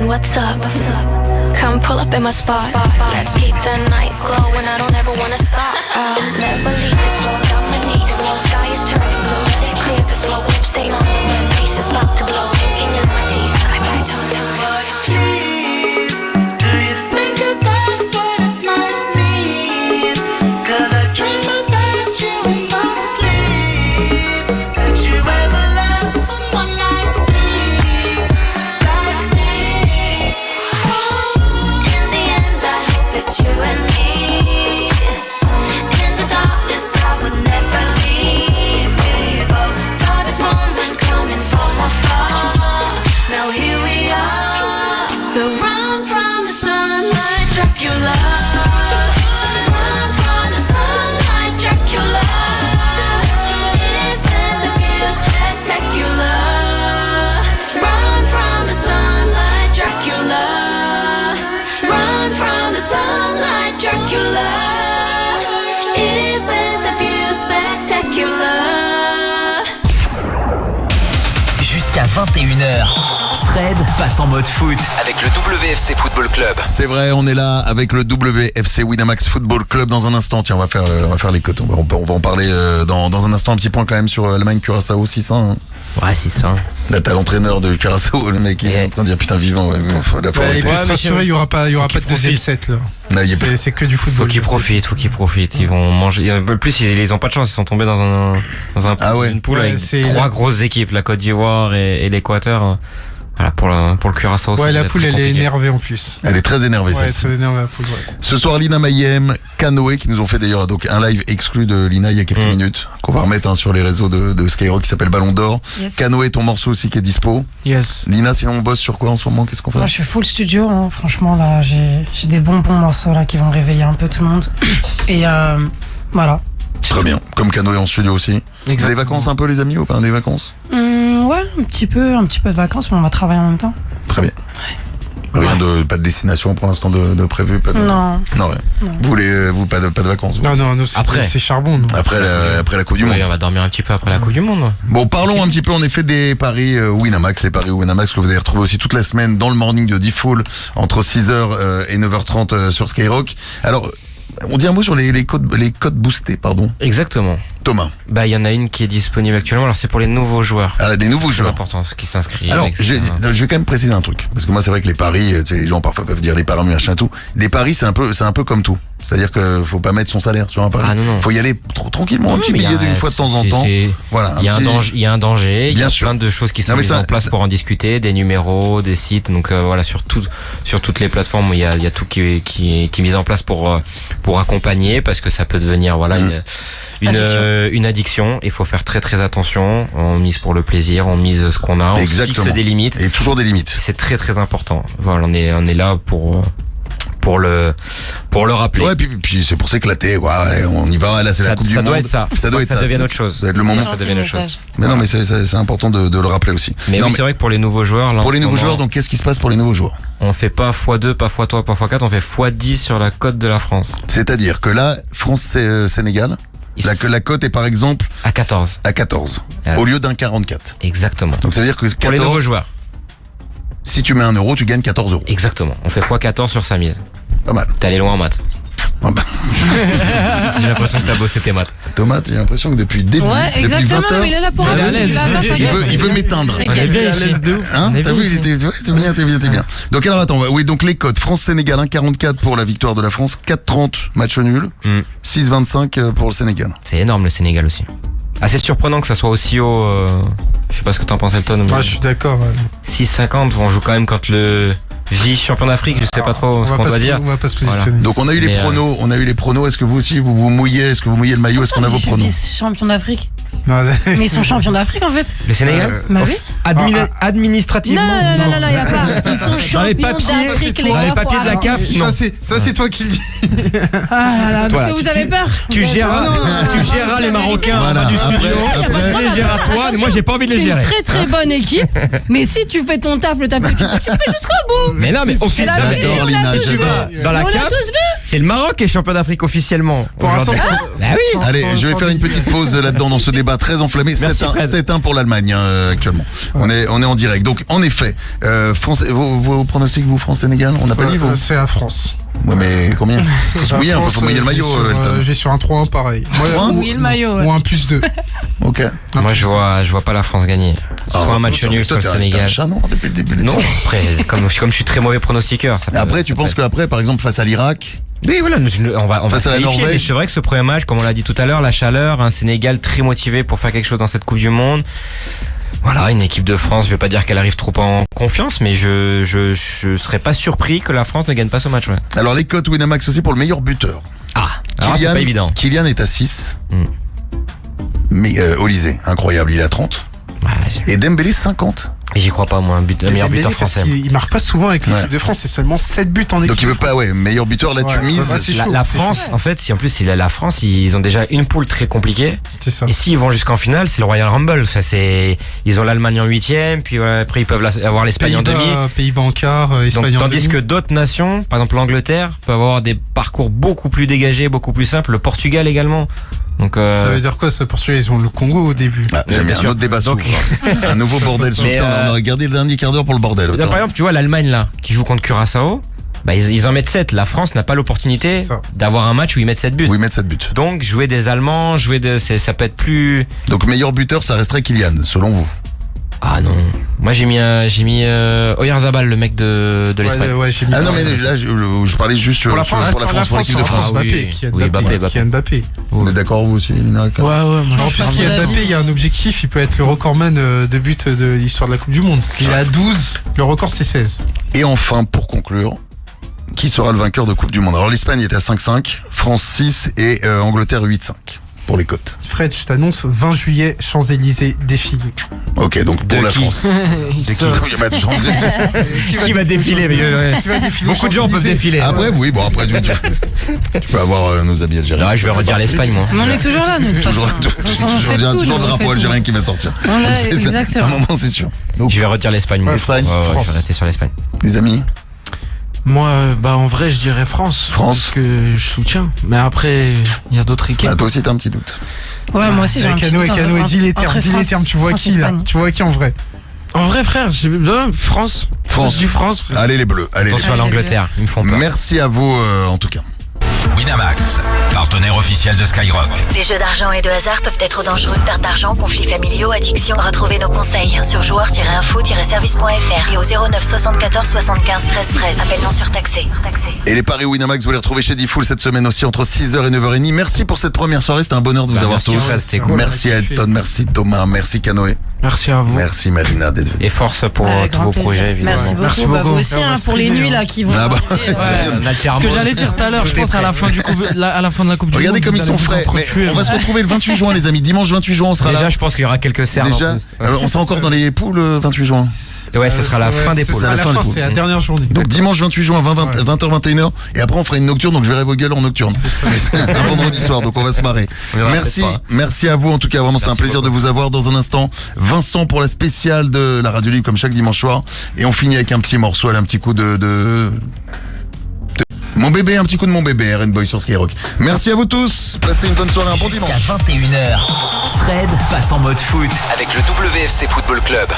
What's up? Come pull up in my spot. Let's keep the night glowing. I don't ever wanna stop. I'll never leave this floor. I'ma need it. More sky is turning blue. Let it clear. The slow whip stain on the rim. Bass is about to blow. Sinking in my teeth. I bite tongue. Please, do you think about what it might mean? 'Cause I dream about you in my sleep. Could you ever love someone like me? Like me? In the end, I hope it's you and me. In the darkness, I would never leave. We both saw this moment coming from afar. Now here we are. So run from the sunlight, Dracula. Run from the sunlight, Dracula. Isn't the view spectacular? Run from the sunlight, Dracula. Run from the sunlight, Dracula. Isn't the view spectacular? Jusqu'à 21h, Fred passe en mode foot avec le WFC Football Club. C'est vrai, on est là avec le WFC Winamax Football Club dans un instant. Tiens, on va faire les cotes. On va en parler dans un instant. Un petit point quand même sur Allemagne Curaçao 600. Hein. Ouais, 600. Là, t'as l'entraîneur de Curaçao, le mec qui est en train de dire putain vivant. Ouais, il peut se rassurer, il y aura pas de deuxième set là. Là, c'est que du football. Faut qu'ils profitent. Ils vont manger. En plus, ils ont pas de chance. Ils sont tombés dans une poule avec trois grosses équipes, la Côte d'Ivoire et l'Équateur. Voilà, pour le Curaçao. Ouais, la poule, elle est énervée en plus. Elle est très énervée, ouais, celle-ci. très énervée la poule, ouais. Ce soir, Lina Mayhem, Canoë, qui nous ont fait d'ailleurs donc un live exclu de Lina il y a quelques minutes, qu'on va remettre sur les réseaux de Skyrock, qui s'appelle Ballon d'Or. Yes. Canoë, ton morceau aussi qui est dispo. Yes. Lina, sinon on bosse sur quoi en ce moment? Qu'est-ce qu'on fait? Moi, je suis full studio, hein. Franchement, là, j'ai des bons morceaux là qui vont réveiller un peu tout le monde. Et voilà. Très bien, comme Canoë en studio aussi. Vous avez des vacances un peu les amis ou pas? Des vacances? Ouais, un petit peu de vacances, mais on va travailler en même temps. Très bien. Pas de destination pour l'instant de prévu, pas de... Non. Non, ouais. Non. Vous pas de vacances. Non, c'est charbon. Non. Après la Coupe du Monde. Oui, on va dormir un petit peu après la Coupe du Monde. Bon, parlons un petit peu en effet des paris Winamax, les paris Winamax que vous allez retrouver aussi toute la semaine dans le morning de D-Full entre 6h et 9h30 sur Skyrock. Alors, on dit un mot sur les codes boostés, pardon. Exactement. Thomas. Il y en a une qui est disponible actuellement. Alors c'est pour les nouveaux joueurs. Ah, des nouveaux joueurs. C'est important, ce qui s'inscrivent. Alors, je vais quand même préciser un truc, parce que moi c'est vrai que les paris, tu sais, les gens parfois peuvent dire les paris machin tout. Les paris c'est un peu comme tout. C'est-à-dire que faut pas mettre son salaire sur un pari. Ah non. Faut y aller tranquillement, un petit billet d'une fois de temps en temps. Voilà. Il y a un danger. Il y a sûr. plein de choses qui sont mises en place pour en discuter, des numéros, des sites. Donc voilà, sur toutes les plateformes, il y a tout qui est mis en place pour accompagner, parce que ça peut devenir une addiction. Il faut faire très très attention. On mise pour le plaisir, on mise ce qu'on a, on Exactement. fixe des limites. Et toujours des limites. C'est très très important. Voilà, on est là pour le rappeler. Ouais, puis c'est pour s'éclater. Ouais, on y va. Là, c'est la Coupe du Monde. Ça doit être ça. Ça doit être ça. Ça devient autre chose. Ça doit être le moment. Ça devient autre chose. Mais non, mais c'est important de le rappeler aussi. Mais oui, c'est vrai que pour les nouveaux joueurs, là, pour les nouveaux joueurs, donc qu'est-ce qui se passe pour les nouveaux joueurs? On fait pas x2, pas x3, pas x4, on fait x10 sur la cote de la France. C'est-à-dire que là, France-Sénégal, la cote est par exemple à 14. À 14. Alors, au lieu d'un 44. Exactement. Donc ça veut dire que 14, pour les nouveaux joueurs. Si tu mets 1 euro, tu gagnes 14 euros. Exactement. On fait x14 sur sa mise. Pas mal. T'es allé loin en maths. Ah bah. J'ai l'impression que t'as bossé tes maths. Thomas, j'ai l'impression que depuis le début, ouais, depuis exactement, 20 heures, mais il est là pour il veut m'éteindre. On est bien ici. Hein, t'as vu, t'es bien. Donc alors attends, oui, donc les codes France-Sénégal, 1,44 pour la victoire de la France, 4,30 match nul, 6,25 pour le Sénégal. C'est énorme le Sénégal aussi. Assez surprenant que ça soit aussi haut. Je sais pas ce que t'en penses, Elton. Ah, je suis d'accord. Ouais. 6,50, on joue quand même contre le vice-champion d'Afrique, je sais pas trop ce qu'on doit dire. On va pas se positionner. Voilà. Donc on a eu les pronos, est-ce que vous aussi vous mouillez, est-ce que vous mouillez le maillot, est-ce qu'on a vos pronos? Vice-champion d'Afrique. Non, mais ils sont champions d'Afrique en fait. Le Sénégal Bah oui. Administrativement. Non, y a pas. Ils sont champions d'Afrique, les gars. Dans les papiers de la CAF, ça c'est toi qui le dis. Ah là, parce que vous avez peur. Tu géreras les Marocains en bas du studio. Tu les géreras toi, mais moi j'ai pas envie de les gérer. C'est une très très bonne équipe. Mais si tu fais ton taf, le taf que tu fais jusqu'au bout. Mais non, mais au final, dans la CAF, c'est le Maroc qui est champion d'Afrique officiellement. Pour l'instant. Bah oui. Allez, je vais faire une petite pause là-dedans dans ce débat très enflammé. 7-1 pour l'Allemagne actuellement. On est en direct. Donc en effet, vos pronostics, vous, France-Sénégal, on n'a pas dit vous? C'est la France. Ouais, mais combien? Faut mouiller un peu, faut mouiller le maillot. J'ai sur un 3-1 pareil. Mouiller le maillot. Ou un +2. Ok. Moi je vois pas la France gagner. Soit un match nul, soit le Sénégal. Non, depuis le début. Non, après, comme je suis très mauvais pronostiqueur. Après, tu penses qu'après, par exemple, face à l'Irak. Oui, voilà, on va se qualifier, mais c'est vrai que ce premier match, comme on l'a dit tout à l'heure, la chaleur, un Sénégal très motivé pour faire quelque chose dans cette Coupe du Monde. Voilà, une équipe de France, je vais pas dire qu'elle arrive trop en confiance, mais je serais pas surpris que la France ne gagne pas ce match. Ouais. Alors les cotes Winamax aussi pour le meilleur buteur. Alors c'est pas évident. Kylian est à 6. Mais Olysée, incroyable, il est à 30. Et Dembélé 50. Et j'y crois pas, moi, meilleur buteur français. Il marque pas souvent avec l'équipe de France, c'est seulement 7 buts en équipe. Donc il veut pas, meilleur buteur, là tu mises. La France, en fait, si en plus la France, ils ont déjà une poule très compliquée. C'est ça. Et s'ils vont jusqu'en finale, c'est le Royal Rumble. Enfin, ils ont l'Allemagne en 8e, puis après ils peuvent avoir l'Espagne en demi. Pays-Bas en quart, Espagne en demi. Tandis que d'autres nations, par exemple l'Angleterre, peuvent avoir des parcours beaucoup plus dégagés, beaucoup plus simples. Le Portugal également. Donc ça veut dire quoi, ce Portugal? Ils ont le Congo au début. J'aime bien. Un autre débat s'ouvre. Un nouveau bordel s'ouvre. On a regardé le dernier quart d'heure pour le bordel. Par exemple, tu vois l'Allemagne là, qui joue contre Curaçao, ils en mettent 7. La France n'a pas l'opportunité d'avoir un match où ils mettent 7 buts. Où ils mettent 7 buts. Donc jouer des Allemands, ça peut être plus... Donc meilleur buteur, ça resterait Kylian, selon vous? Ah non, moi j'ai mis Oyarzabal, le mec de l'Espagne. Non mais là je parlais juste pour la France, pour l'équipe de France. Mbappé. On est d'accord vous aussi, Lina? Ouais, en plus qu'il y a Mbappé, il y a un objectif, il peut être le recordman de buts de l'histoire de la Coupe du Monde. Il a 12, le record c'est 16. Et enfin, pour conclure, qui sera le vainqueur de Coupe du Monde? Alors l'Espagne est à 5-5, France 6 et Angleterre 8-5. Pour les cotes. Fred, je t'annonce 20 juillet, Champs-Élysées, défilé. Ok, donc pour la France. Qui va défiler? Beaucoup de gens peuvent défiler. Après, oui, bon, après, tu peux avoir nos habits algériens. Je vais redire l'Espagne, moi. Mais on est toujours là, nous, de toute façon. Toujours le drapeau algérien qui va sortir. Exactement. À un moment, c'est sûr. Donc, je vais redire l'Espagne, moi. L'Espagne, je vais rester sur l'Espagne. Les amis? Moi, en vrai, je dirais France. Parce que je soutiens. Mais après, il y a d'autres équipes. Toi aussi, t'as un petit doute. Ouais, moi aussi, j'ai un petit doute. Cano, dis les termes. Tu vois qui, là? Tu vois qui, en vrai? En vrai, frère, France. Je dis France. Frère. Allez, les Bleus. Attention à l'Angleterre, ils me font peur. Merci à vous, en tout cas. Winamax, partenaire officiel de Skyrock. Les jeux d'argent et de hasard peuvent être dangereux. Perte d'argent, conflits familiaux, addiction. Retrouvez nos conseils sur joueurs-info-service.fr et au 09 74 75 13 13. Appel non surtaxé. Et les paris Winamax, vous les retrouvez chez Diffoul cette semaine aussi entre 6h et 9h30. Merci pour cette première soirée, c'était un bonheur de vous avoir tous. Cool. Merci à Elton, merci Thomas, merci Canoë. Merci à vous. Merci Marina d'être venue. Et force pour tous vos projets, évidemment. Merci beaucoup. Vous aussi, pour les nuits là qui vont. Ce que j'allais dire tout à l'heure, je pense à la fin de la Coupe du Monde. Regardez comme ils sont frais. On va se retrouver le 28 juin, les amis. Dimanche 28 juin, on sera là. Déjà, je pense qu'il y aura quelques cernes. Déjà, on sera encore dans les poules le 28 juin. Ouais, ce sera la fin des poules. C'est la dernière journée. Donc dimanche 28 juin, 20h, 21h. Et après, on fera une nocturne. Donc je verrai vos gueules en nocturne. C'est un vendredi soir, donc on va se marrer. Merci à vous. En tout cas, vraiment, c'était un plaisir de vous avoir. Dans un instant, Vincent pour la spéciale de la Radio Libre, comme chaque dimanche soir. Et on finit avec un petit morceau, un petit coup de Mon bébé, un petit coup de Mon bébé, RN Boy sur Skyrock. Merci à vous tous. Passez une bonne soirée, un bon dimanche. Jusqu'à 21h, Fred passe en mode foot avec le WFC Football Club.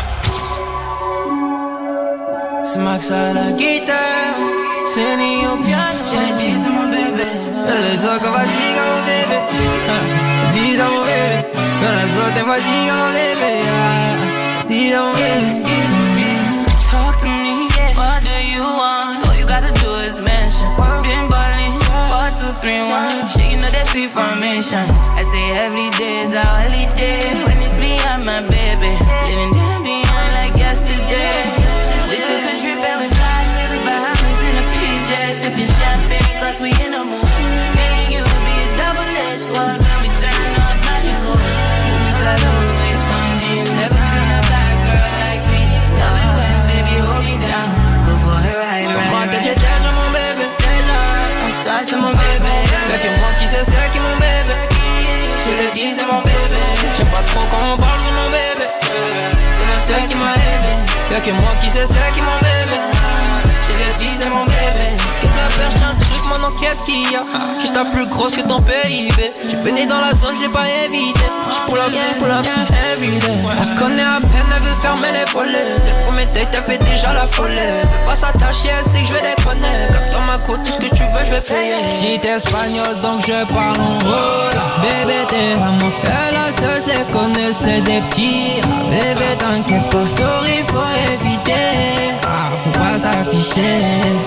C'est Max à la guitare, c'est Ni au piano. J'ai les 10 de mon bébé, les autres vas-y mon bébé. 10 à mon bébé, dans la zone vas-y mon bébé. 10 à mon bébé. Talk to me, what do you want? All you gotta do is mention. Been ballin', 4, 2, 3, 1. Shaking up that sweet formation. I say every day is our holiday. When it's me and my baby, living down beyond like yesterday. Sipping champagne, cause we in the mood. Me and you be a double-edged sword. When we turn up magical. Movies got always on jeans. Never seen a black girl like me. Love it when baby hold me down. Before her ride, Comment que tu t'aimes, mon bébé? Ça c'est mon bébé. Y'a que moi qui sais c'est qui mon bébé. Je le dis c'est mon bébé. J'aime pas trop quand on parle sur mon bébé. C'est le seul qui m'a aidé. Y'a que moi qui sais c'est qui mon bébé. Je le dis c'est mon bébé. J'ai un truc, maintenant qu'est-ce qu'il y a? J'suis ta plus grosse que ton PIB. J'ai venu dans la zone, j'l'ai pas évité. J'pull up bien, everyday. On se connaît à peine, elle veut fermer les volets. Dès le premier date, elle fait déjà la folie. Fais pas s'attacher, elle sait que j'vais déconner. Comme dans ma côte, tout ce que tu veux, j'vais payer. Petit espagnol, donc je parle en hola. Bébé, t'es à moi. Et la seule, j'les connais, c'est des petits. Bébé, t'inquiète pas, story, faut éviter. Faut pas s'afficher.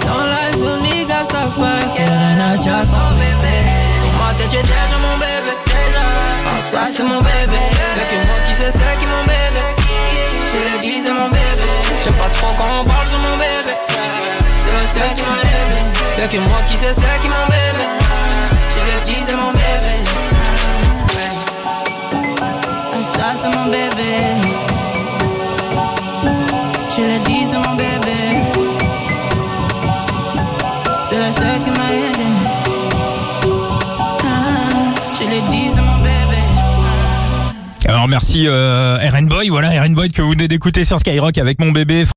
Dans la zone, les gars savent pas qu'elle a déjà son bébé. Dans ma tête, j'ai déjà mon bébé. Ça, c'est mon bébé. Y'a que moi qui sais c'est qui mon bébé. J'aime pas trop quand on parle sur mon bébé. C'est le seul qui m'a aidé. Y'a que moi qui sais c'est qui mon bébé. Je le dis c'est mon bébé. Ça c'est mon bébé. Je le dis c'est mon bébé. C'est le seul qui m'a aidé. Je le dis c'est mon bébé. Alors merci RN Boy, voilà RN Boy que vous venez d'écouter sur Skyrock avec Mon Bébé.